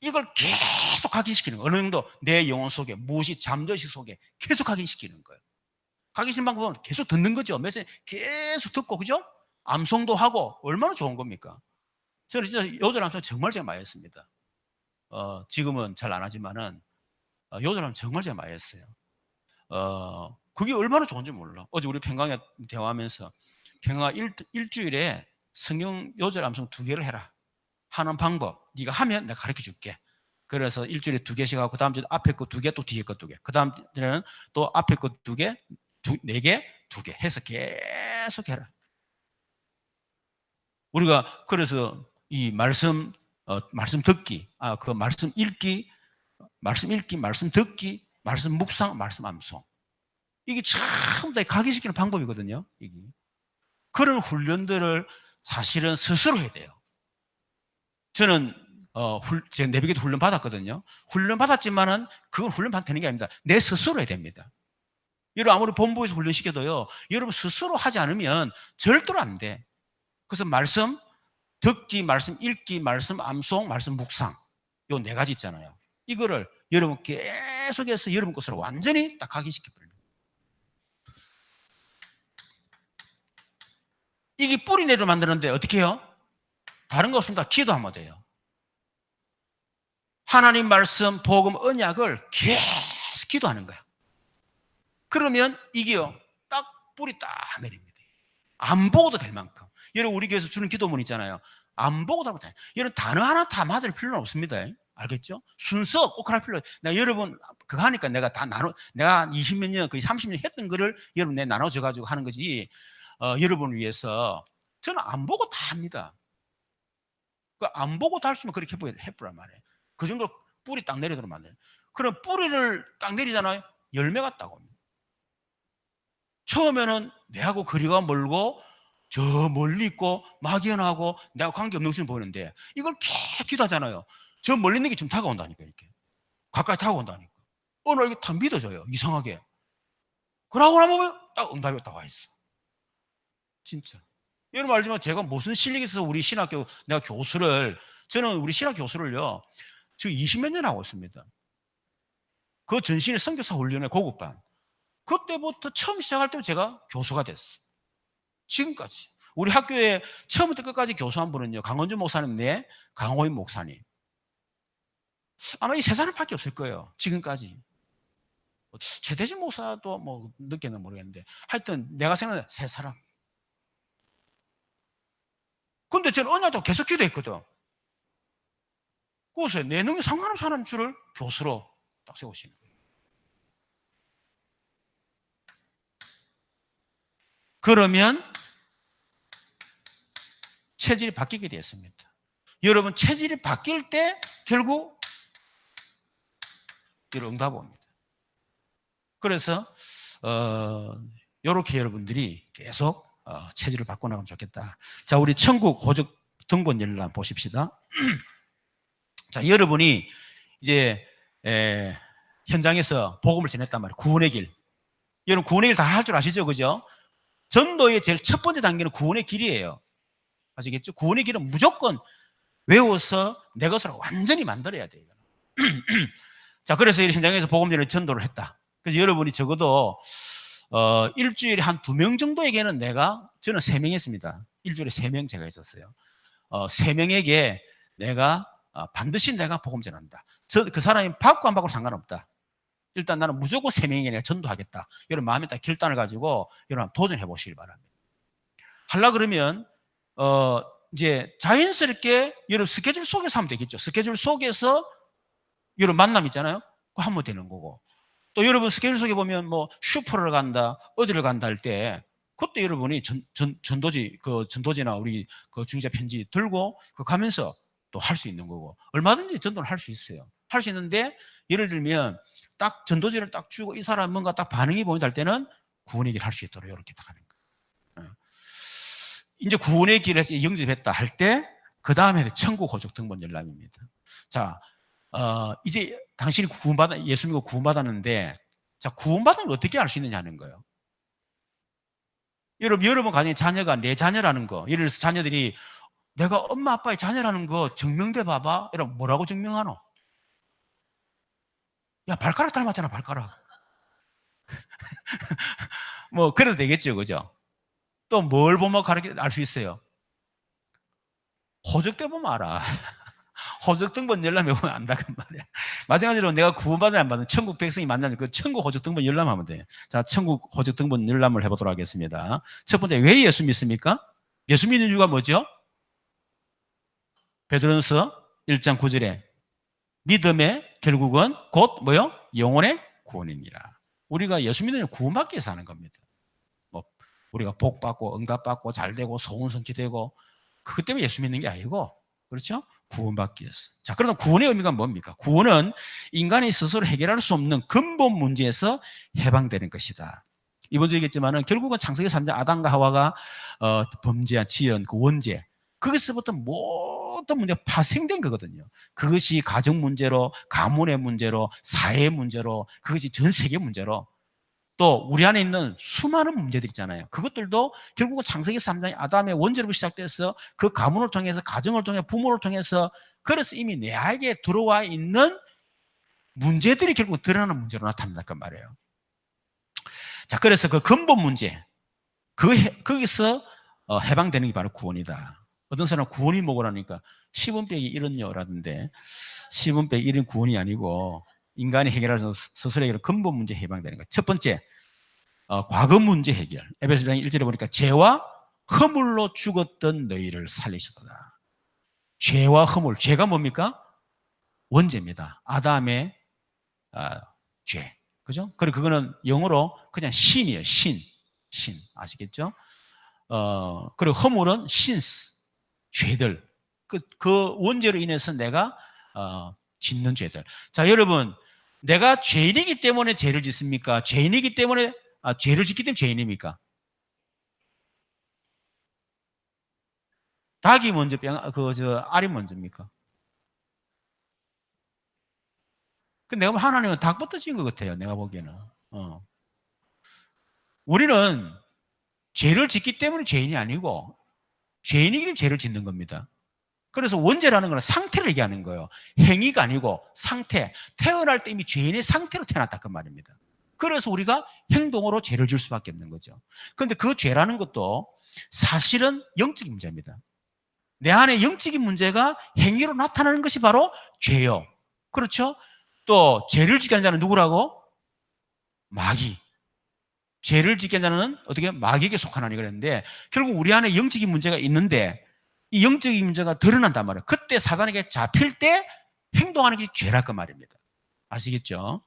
이걸 계속 각인시키는 거예요. 어느 정도 내 영혼 속에, 무엇이 잠재의식 속에 계속 각인시키는 거예요. 각인시키는 방법은 계속 듣는 거죠. 메시지 계속 듣고, 그죠? 암송도 하고, 얼마나 좋은 겁니까? 저는 진짜 요절 암송 정말 제가 많이 했습니다. 지금은 잘 안 하지만은, 요절 암송 정말 제가 많이 했어요. 그게 얼마나 좋은지 몰라. 어제 우리 평강에 대화하면서, 평강아 일주일에 성경 요절 암송 2개를 해라. 하는 방법, 네가 하면 내가 가르쳐 줄게. 그래서 일주일에 2개씩 하고, 그 다음 주에 앞에 거 2개, 또 뒤에 거 2개. 그 다음 주에는 또 앞에 거 2개, 4개, 2개 해서 계속 해라. 우리가 그래서 이 말씀 듣기, 그 말씀 읽기, 말씀 듣기, 말씀 묵상, 말씀 암송. 이게 참 다 각인시키는 방법이거든요. 이게. 그런 훈련들을 사실은 스스로 해야 돼요. 저는 제가 내비게도 훈련 받았거든요. 훈련 받았지만은 그건 훈련 받는 되는 게 아닙니다. 내 스스로 해야 됩니다. 여러분 아무리 본부에서 훈련시켜도요, 여러분 스스로 하지 않으면 절대로 안 돼. 그래서 말씀 듣기, 말씀 읽기, 말씀 암송, 말씀 묵상, 요 4가지 있잖아요. 이거를 여러분 계속해서 여러분 것으로 완전히 딱 각인시켜버려요. 이게 뿌리내로 만드는데 어떻게 해요? 다른 거 없습니다. 기도하면 돼요. 하나님 말씀, 복음, 언약을 계속 기도하는 거야. 그러면 이게요, 딱 뿌리 딱 내립니다. 안 보고도 될 만큼. 여러분 우리 교회에서 주는 기도문 있잖아요. 안 보고도 하면 돼요. 여러분 단어 하나 다 맞을 필요는 없습니다. 알겠죠? 순서 꼭 할 필요. 여러분 그거 하니까 내가 내가 20몇 년, 거의 30년 했던 거를 여러분 내 나눠줘 가지고 하는 거지. 여러분을 위해서 저는 안 보고 다 합니다. 안 보고 다 할 수 있으면 그렇게 해보란 말이에요. 그 정도로 뿌리 딱 내리도록 만들어요. 그럼 뿌리를 딱 내리잖아요. 열매가 딱 옵니다. 처음에는 내하고 거리가 멀고 저 멀리 있고 막연하고 내하고 관계없는 것을 보이는데 이걸 계속 기도하잖아요. 저 멀리 있는 게 좀 다가온다니까. 이렇게 가까이 다가온다니까. 어느 날 이게 다 믿어져요. 이상하게. 그러고 나면 딱 응답이 딱 와 있어. 진짜. 여러분 알지만 제가 무슨 실력이 있어서 우리 신학교, 내가 교수를, 저는 우리 신학 교수를요, 지금 20몇 년 하고 있습니다. 그 전신의 선교사 훈련의 고급반. 그때부터 처음 시작할 때부터 제가 교수가 됐어. 지금까지. 우리 학교에 처음부터 끝까지 교수한 분은요, 강원준 목사님, 네, 강호인 목사님. 아마 이 세 사람밖에 없을 거예요. 지금까지. 최대진 목사도 뭐 늦게는 모르겠는데, 하여튼 내가 생각하는 세 사람. 근데 저는 언약도 계속 기도했거든. 그래서 내 능력 상관없는 사람 줄을 교수로 딱 세우시는 거예요. 그러면 체질이 바뀌게 되었습니다. 여러분, 체질이 바뀔 때 결국 이런 응답이 옵니다. 그래서 이렇게 여러분들이 계속 체질을 바꿔나가면 좋겠다. 자, 우리 천국 고적 등본 열람 보십시다. 자, 여러분이 이제 현장에서 복음을 전했단 말이에요. 구원의 길. 여러분 구원의 길 다 할 줄 아시죠? 그죠? 전도의 제일 첫 번째 단계는 구원의 길이에요. 아시겠죠? 구원의 길은 무조건 외워서 내 것으로 완전히 만들어야 돼요. 자, 그래서 현장에서 복음 전에 전도를 했다. 그래서 여러분이 적어도 일주일에 한 2명 정도에게는 저는 3명 했습니다. 일주일에 3명 제가 있었어요. 3명에게 내가 반드시 내가 복음 전한다. 그 사람이 받고 안 받고 상관없다. 일단 나는 무조건 3명에게 내가 전도하겠다. 여러분 마음에 딱 결단을 가지고 여러분 도전해 보시길 바랍니다. 하려 그러면 이제 자연스럽게 여러분 스케줄 속에서 하면 되겠죠. 스케줄 속에서 여러분 만남 있잖아요. 그거 하면 되는 거고. 또 여러분 스케줄 속에 보면 뭐 슈퍼를 간다, 어디를 간다 할 때 그때 여러분이 전도지나 우리 그 중재 편지 들고 가면서 또 할 수 있는 거고. 얼마든지 전도를 할 수 있어요. 할 수 있는데 예를 들면 딱 전도지를 딱 주고 이 사람 뭔가 딱 반응이 보인다 할 때는 구원의 길 할 수 있도록 이렇게 딱 하는 거예요. 이제 구원의 길에서 영접했다 할 때 그 다음에 천국 호적 등본 열람입니다. 자, 이제 당신이 예수 믿고 구원받았는데, 자, 구원받은 걸 어떻게 알 수 있느냐 하는 거예요. 여러분 가정에 자녀가 내 자녀라는 거, 예를 들어서 자녀들이 내가 엄마 아빠의 자녀라는 거 증명돼 봐봐. 여러분 뭐라고 증명하노? 야, 발가락 닮았잖아, 발가락. 뭐 그래도 되겠죠, 그죠? 또 뭘 보면 알 수 있어요? 호적대 보면 알아. 호적 등본 열람해 보면 안다 그 말이야. 마찬가지로 내가 구원받은 안 받은 천국 백성이 만나는 그 천국 호적 등본 열람하면 돼. 자, 천국 호적 등본 열람을 해보도록 하겠습니다. 첫 번째, 왜 예수 믿습니까? 예수 믿는 이유가 뭐죠? 베드로전서 1장 9절에 믿음의 결국은 곧 뭐요? 영혼의 구원이니라. 우리가 예수 믿는 구원받기 위해서 하는 겁니다. 뭐 우리가 복 받고 응답 받고 잘 되고 소원 성취되고 그것 때문에 예수 믿는 게 아니고, 그렇죠? 구원받기 위해서. 자, 그러면 구원의 의미가 뭡니까? 구원은 인간이 스스로 해결할 수 없는 근본 문제에서 해방되는 것이다. 이번 주에 얘기했지만은 결국은 창세기 3장 아담과 하와가 범죄한 지은 그 원죄, 거기서부터 모든 문제가 파생된 거거든요. 그것이 가정 문제로, 가문의 문제로, 사회 문제로, 그것이 전 세계 문제로, 또 우리 안에 있는 수많은 문제들 있잖아요. 그것들도 결국은 창세기 3장의 아담의 원죄로 시작돼서 그 가문을 통해서, 가정을 통해 부모를 통해서, 그래서 이미 내 안에 들어와 있는 문제들이 결국 드러나는 문제로 나타난단 말이에요. 자, 그래서 그 근본 문제, 거기서 해방되는 게 바로 구원이다. 어떤 사람은 구원이 뭐라니까 10원 빼기 1은요 라던데, 10원 빼기 1은 구원이 아니고 인간이 해결할 수 스스로 해결 근본 문제 해방되는 거예요. 첫 번째, 과거 문제 해결. 에베소장 1절에 보니까 죄와 허물로 죽었던 너희를 살리시도다. 죄와 허물. 죄가 뭡니까? 원죄입니다. 아담의 죄. 그죠? 그리고 그거는 영어로 그냥 신이에요. 신. 아시겠죠? 그리고 허물은 sins. 죄들. 그 원죄로 인해서 내가 짓는 죄들. 자, 여러분, 내가 죄인이기 때문에 죄를 짓습니까? 죄인이기 때문에 죄를 짓기 때문에 죄인입니까? 닭이 먼저 알이 먼저입니까? 내가 하나님은 닭부터 지은 것 같아요. 내가 보기에는. 우리는 죄를 짓기 때문에 죄인이 아니고 죄인이기 때문에 죄를 짓는 겁니다. 그래서 원죄라는 건 상태를 얘기하는 거예요. 행위가 아니고 상태. 태어날 때 이미 죄인의 상태로 태어났다 그 말입니다. 그래서 우리가 행동으로 죄를 질 수밖에 없는 거죠. 그런데 그 죄라는 것도 사실은 영적인 문제입니다. 내 안에 영적인 문제가 행위로 나타나는 것이 바로 죄요. 그렇죠? 또 죄를 짓게 하는 자는 누구라고? 마귀. 죄를 짓게 하는 자는 어떻게 마귀에게 속하나니 그랬는데 결국 우리 안에 영적인 문제가 있는데 이 영적인 문제가 드러난단 말이에요. 그때 사단에게 잡힐 때 행동하는 것이 죄랄 그 말입니다. 아시겠죠?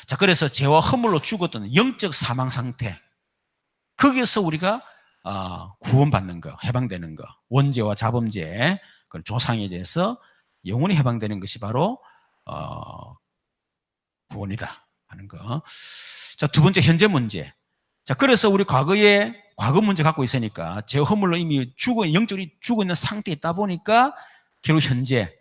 자, 그래서 죄와 허물로 죽었던 영적 사망 상태. 거기에서 우리가 구원받는 거, 해방되는 거. 원죄와 자범죄, 조상에 대해서 영원히 해방되는 것이 바로 구원이다 하는 거. 자, 두 번째 현재 문제. 자, 그래서 우리 과거 문제 갖고 있으니까 죄 허물로 이미 영적으로 죽어 있는 상태에 있다 보니까 결국 현재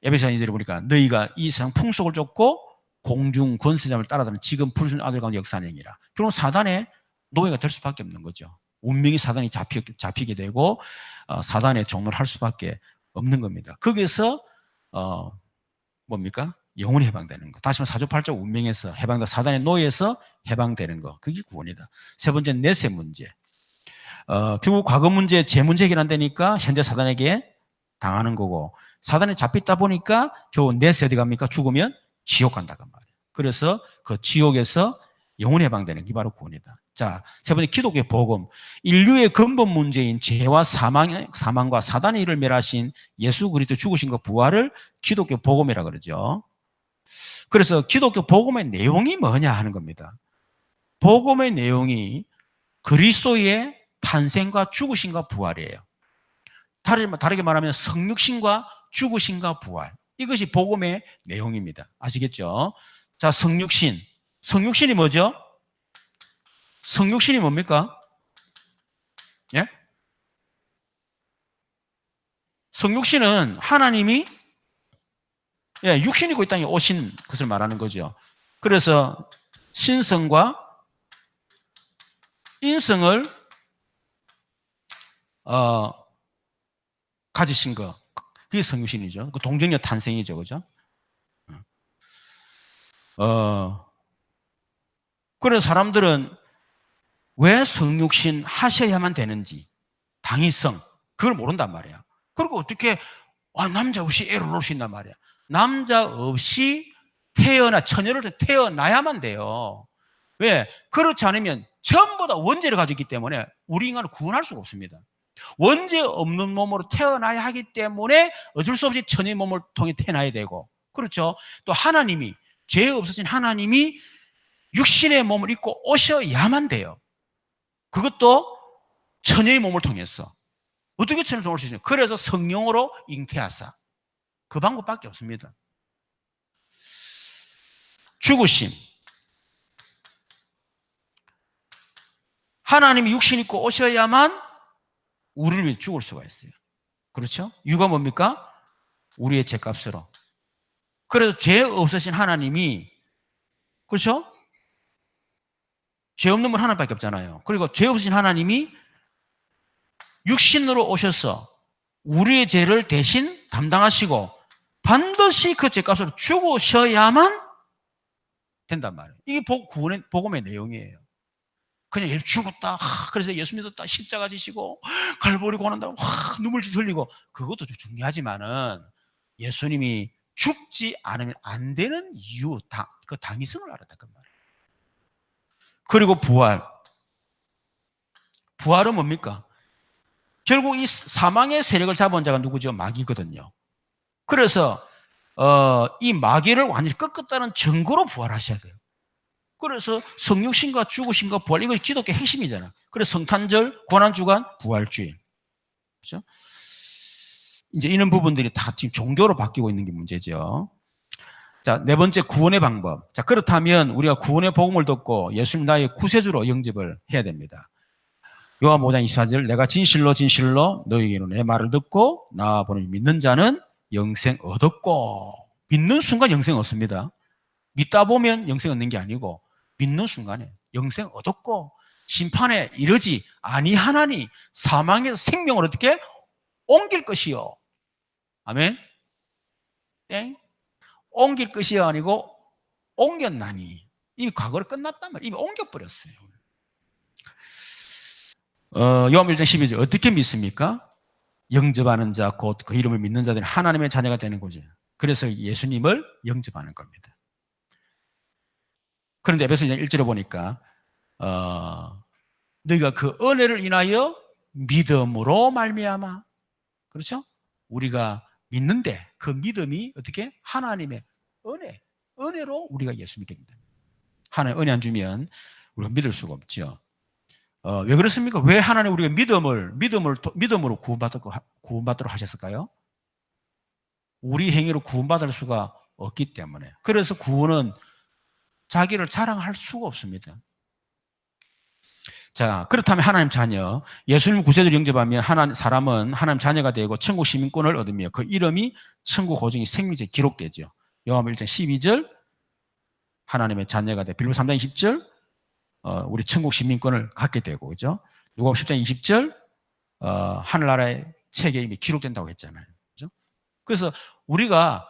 에베소서 2절에 보니까 너희가 이 세상 풍속을 쫓고 공중 권세자를 따라다니는 지금 불순 아들 가운데 역사하는 행위라. 결국 사단의 노예가 될 수밖에 없는 거죠. 운명이 사단이 잡히게 되고 사단의 종로를 할 수밖에 없는 겁니다. 거기에서 뭡니까? 영원히 해방되는 거. 다시 말해 사주팔자 운명에서 해방된 사단의 노예에서 해방되는 거. 그게 구원이다. 세 번째 내세 문제. 결국 과거 문제, 제 문제 해결 안 되니까 현재 사단에게 당하는 거고 사단에 잡혔다 보니까 겨우 내세 어디 갑니까? 죽으면 지옥 간다고 말이에요. 그래서 그 지옥에서 영원히 해방되는 게 바로 구원이다. 자, 세 번째 기독교의 복음. 인류의 근본 문제인 죄와 사망과 사단의 일을 멸하신 예수 그리스도 죽으신 것 부활을 기독교 복음이라 그러죠. 그래서 기독교 복음의 내용이 뭐냐 하는 겁니다. 복음의 내용이 그리스도의 탄생과 죽으심과 부활이에요. 다르게 말하면 성육신과 죽으심과 부활. 이것이 복음의 내용입니다. 아시겠죠? 자, 성육신. 성육신이 뭐죠? 성육신이 뭡니까? 예? 성육신은 하나님이 육신이 있고 이 땅에 오신 것을 말하는 거죠. 그래서 신성과 인성을 가지신 거. 그게 성육신이죠. 그 동정녀 탄생이죠. 그죠? 그래서 사람들은 왜 성육신 하셔야만 되는지, 당위성, 그걸 모른단 말이야. 그리고 어떻게, 남자 없이 애를 놓을 수 있단 말이야. 남자 없이 처녀를 태어나야만 돼요. 왜? 그렇지 않으면 전부 다 원죄를 가지고 있기 때문에 우리 인간을 구원할 수가 없습니다. 원죄 없는 몸으로 태어나야 하기 때문에 어쩔 수 없이 처녀의 몸을 통해 태어나야 되고, 그렇죠? 또 하나님이, 죄 없으신 하나님이 육신의 몸을 입고 오셔야만 돼요. 그것도 처녀의 몸을 통해서. 어떻게 처녀를 통할 수 있어요? 그래서 성령으로 잉태하사. 그 방법밖에 없습니다. 죽으심. 하나님이 육신 입고 오셔야만 우리를 위해 죽을 수가 있어요. 그렇죠? 이유가 뭡니까? 우리의 죄값으로. 그래서 죄 없으신 하나님이, 그렇죠? 죄 없는 분 하나밖에 없잖아요. 그리고 죄 없으신 하나님이 육신으로 오셔서 우리의 죄를 대신 담당하시고 반드시 그 죄값으로 죽으셔야만 된단 말이에요. 이게 복음의 내용이에요. 그냥 예수 죽었다. 그래서 예수 믿었다. 십자가 지시고 갈보리 고난다고 눈물 흘리고 그것도 좀 중요하지만은 예수님이 죽지 않으면 안 되는 이유, 그 당위성을 알았다 그 말이에요. 그리고 부활. 부활은 뭡니까? 결국 이 사망의 세력을 잡은 자가 누구죠? 마귀거든요. 그래서 이 마귀를 완전히 꺾었다는 증거로 부활하셔야 돼요. 그래서 성육신과 죽으심과 부활, 이거 기독교 핵심이잖아. 그래서 성탄절, 고난주간, 부활주일. 그렇죠? 이제 이런 부분들이 다 지금 종교로 바뀌고 있는 게 문제죠. 자, 네 번째 구원의 방법. 자, 그렇다면 우리가 구원의 복음을 듣고 예수님 나의 구세주로 영접을 해야 됩니다. 요한 5장 24절, 내가 진실로 너희에게로 내 말을 듣고 나보니 믿는 자는 영생 얻었고, 믿는 순간 영생 얻습니다. 믿다 보면 영생 얻는 게 아니고 믿는 순간에 영생 얻었고 심판에 이르지 아니하나니 사망에서 생명을 어떻게 옮길 것이요. 아멘. 땡. 옮길 것이 아니고 옮겼나니. 이 과거로 끝났단 말이에요. 이미 옮겨버렸어요. 요한 1장 12절 어떻게 믿습니까? 영접하는 자 곧 그 이름을 믿는 자들이 하나님의 자녀가 되는 거죠. 그래서 예수님을 영접하는 겁니다. 그런데 에베소서 1절에 보니까 너희가 그 은혜를 인하여 믿음으로 말미암아, 그렇죠? 우리가 믿는데 그 믿음이 어떻게? 하나님의 은혜로 우리가 예수 믿게 됩니다. 하나님 은혜 안 주면 우리가 믿을 수가 없죠. 왜 그렇습니까? 왜 하나님 우리가 믿음으로 구원받도록 하셨을까요? 우리 행위로 구원받을 수가 없기 때문에. 그래서 구원은 자기를 자랑할 수가 없습니다. 자, 그렇다면 하나님 자녀, 예수님 구세주를 영접하면 사람은 하나님 자녀가 되고 천국 시민권을 얻으며 그 이름이 천국 호정이 생명지에 기록되죠. 요한복음 1장 12절 하나님의 자녀가 돼. 빌립보 3장 20절 우리 천국 시민권을 갖게 되고, 그죠? 누가복음 10장 20절 하늘나라의 책에 이미 기록된다고 했잖아요. 그죠? 그래서 우리가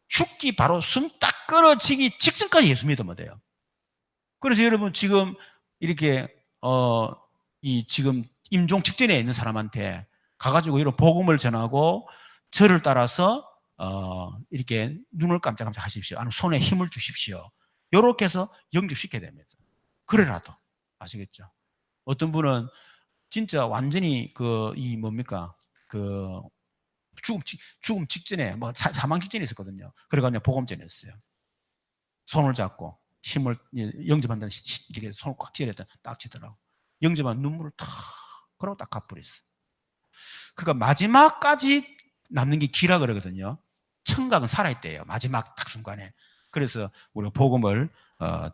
죽기 바로 숨 딱 끊어지기 직전까지 예수 믿으면 돼요. 그래서 여러분 지금 이렇게 지금 임종 직전에 있는 사람한테 가가지고 이런 복음을 전하고 저를 따라서 이렇게 눈을 깜짝깜짝 하십시오. 아니면 손에 힘을 주십시오. 이렇게 해서 영접시켜야 됩니다. 그래라도 아시겠죠? 어떤 분은 진짜 완전히 죽음 직전에 사망 직전에 있었거든요. 그래가지고 복음 전했어요. 손을 잡고 힘을 영접한다는 이렇게 손을 꽉 쥐어냈다 딱 쥐더라고. 영접한 눈물을 탁 그러고 딱 갚버렸어. 그러니까 마지막까지 남는 게 기라 그러거든요. 청각은 살아있대요. 마지막 딱 순간에. 그래서 우리가 복음을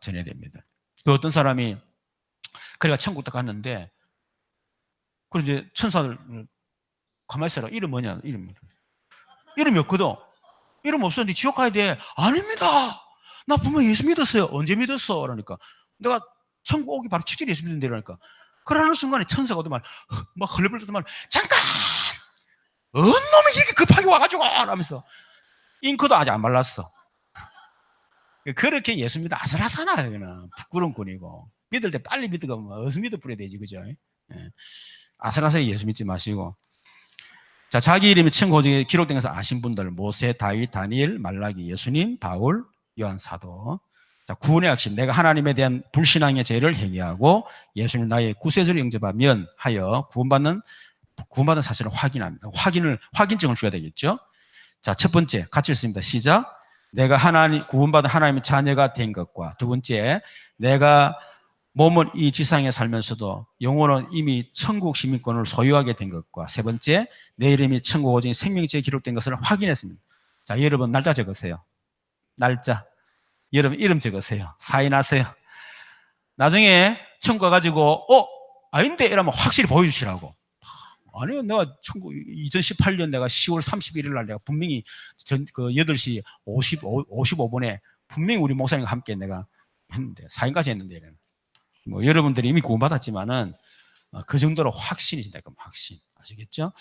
전해야 됩니다. 그 어떤 사람이 그래가 천국 딱 갔는데 그래서 이제 천사들 가만히 있어라. 이름 뭐냐? 이름이 없거든. 이름 없었는데 지옥 가야 돼. 아닙니다. 나 분명히 예수 믿었어요. 언제 믿었어? 그러니까 내가 천국 오기 바로 직전에 예수 믿는데 그러니까 그러는 순간에 천사가 오더만 막 헐레벌떡만 잠깐! 놈이 이렇게 급하게 와가지고 하면서 잉크도 아직 안 발랐어. 그렇게 예수 믿어 아슬아슬하나 그냥 부끄러운 꾼이고 믿을 때 빨리 믿어가 어디서 믿어 뿌려야 되지, 그죠? 예. 아슬아슬하게 예수 믿지 마시고. 자, 자기 이름이 천국 호정에 기록된 것을 아신 분들 모세, 다윗, 다니엘, 말라기, 예수님, 바울, 요한 사도. 자, 구원의 확신. 내가 하나님에 대한 불신앙의 죄를 회개하고 예수님 나의 구세주를 영접하면 하여 구원받는 사실을 확인합니다. 확인증을 줘야 되겠죠. 자, 첫 번째 같이 읽습니다. 시작. 내가 구원받은 하나님의 자녀가 된 것과 두 번째, 내가 몸은 이 지상에 살면서도 영혼은 이미 천국 시민권을 소유하게 된 것과 세 번째, 내 이름이 천국 호정에 생명지에 기록된 것을 확인했습니다. 자, 여러분 날짜 적으세요. 날짜. 여러분 이름 적으세요. 사인하세요. 나중에 천국 가가지고 아닌데 이러면 확실히 보여주시라고. 아니요, 내가 2018년 내가 10월 31일 날 내가 분명히 8시 55분에 분명히 우리 목사님과 함께 내가 했는데 사인까지 했는데 뭐 여러분들이 이미 구원받았지만은 그 정도로 확신이신다. 그럼 확신. 아시겠죠?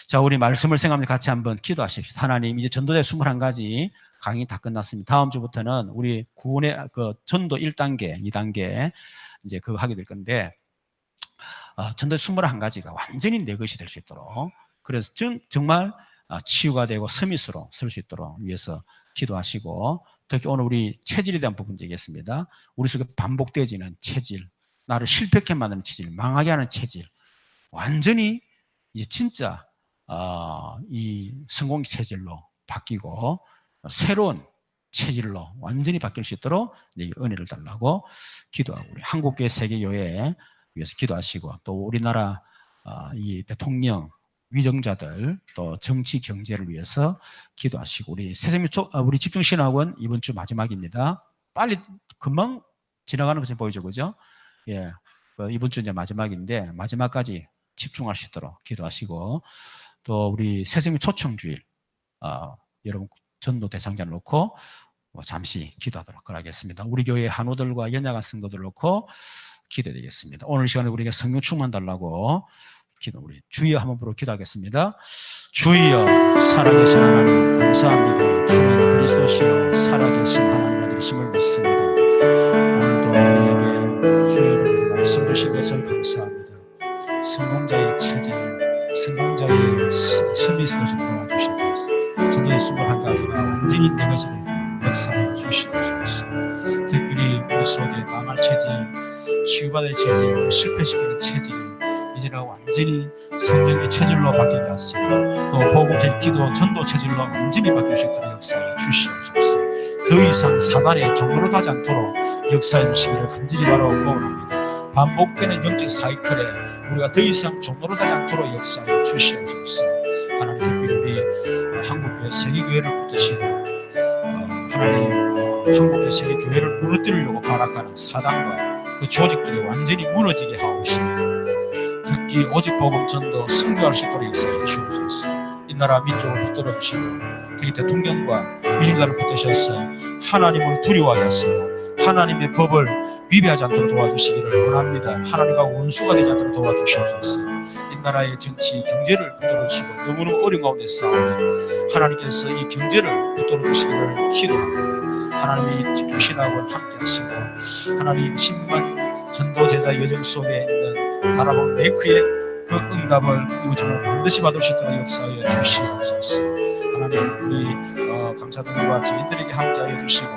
자, 우리 말씀을 생각하면서 같이 한번 기도하십시오. 하나님, 이제 전도대 21가지 강의 다 끝났습니다. 다음 주부터는 우리 구원의 전도 1단계, 2단계 이제 그거 하게 될 건데 전도 21가지가 완전히 내 것이 될 수 있도록 그래서 정말 치유가 되고 서밋으로 설 수 있도록 위해서 기도하시고 특히 오늘 우리 체질에 대한 부분 얘기했습니다. 우리 속에 반복되어지는 체질, 나를 실패하게 만드는 체질, 망하게 하는 체질 완전히 이제 진짜 이 성공 체질로 바뀌고 새로운 체질로 완전히 바뀔 수 있도록 은혜를 달라고 기도하고 우리 한국교회 세계교회 위해서 기도하시고 또 우리나라 이 대통령 위정자들 또 정치 경제를 위해서 기도하시고 우리 새생명 우리 집중신학원 이번 주 마지막입니다. 빨리 금방 지나가는 것을 보이죠, 그죠? 예, 이번 주 이제 마지막인데 마지막까지 집중할 수 있도록 기도하시고 또 우리 새생명 초청주일 여러분 전도 대상자를 놓고 잠시 기도하도록 하겠습니다. 우리 교회 한우들과 연약한 성도들 놓고 기도드리겠습니다. 오늘 시간에 우리에게 성령 충만 달라고 우리 주여 한번 부르고 기도하겠습니다. 주여 살아계신 하나님 감사합니다. 주님 그리스도시여 살아계신 하나님 아들이심을 믿습니다. 오늘도 우리에게 주의 말씀 주신 것을 감사합니다. 성공자의 체질, 성공자의 서비스를 좀 도와주시옵소서. 저의 21가지가 완전히 내 것을 역사해 주시옵소서. 특별히 우리 속에 망할 체질, 치유받을 체질, 실패시키는 체질, 이제는 완전히 성령의 체질로 바뀌게 하시고 또 복음질 기도 전도 체질로 완전히 바뀔 수 있도록 역사해 주시옵소서. 더 이상 사단의 종로로 가지 않도록 역사해 주시기를 간절히 바라고 원합니다. 반복되는 영적 사이클에 우리가 더 이상 종로로 가지 않도록 역사해 주시옵소서. 하나님 특별히 우리 한국교회 세계교회를 붙드시고 하나님 한국의 세계교회를 무너뜨리려고 발악하는 사단과 그 조직들이 완전히 무너지게 하옵시며 특히 오직 복음 전도 선교할 수 있도록 역사해 주옵소서. 이 나라 민족을 붙들어 주시고 특히 대통령과 위신자를 붙드셔서 하나님을 두려워하게 하시고 하나님의 법을 위배하지 않도록 도와주시기를 원합니다. 하나님과 원수가 되지 않도록 도와주시옵소서. 이 나라의 정치, 경제를 붙들어 주시고 너무너무 어려운 가운데 싸우니 하나님께서 이 경제를 붙들어 주시기를 기도합니다. 하나님이 집중신학을 함께 하시고 하나님 10만 전도 제자 여정 속에 있는 바라본 메이크의 그 응답을 이곳으로 반드시 받을 수 있도록 역사하여 주시옵소서. 하나님 우리 강사들과 지인들에게 함께하여 주시고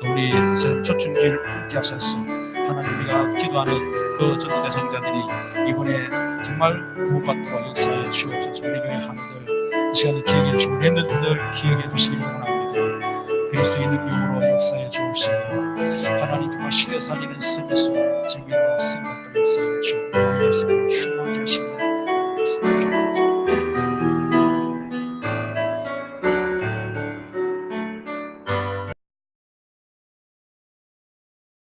또 우리 세상 초충지를 함께 하셔서 하나님 우리가 기도하는 그 전도 대상자들이 이번에 정말 구원받도록 역사하여 주옵소서. 우리 교회 하나들 이 시간에 기억해 주시고 렘넌트들 기억해 주시기를 원합니다. 그리스도의 능력으로 역사해 주옵시고 하나님 정말 신의 살리는 서비스로 증인으로 쓰임받도록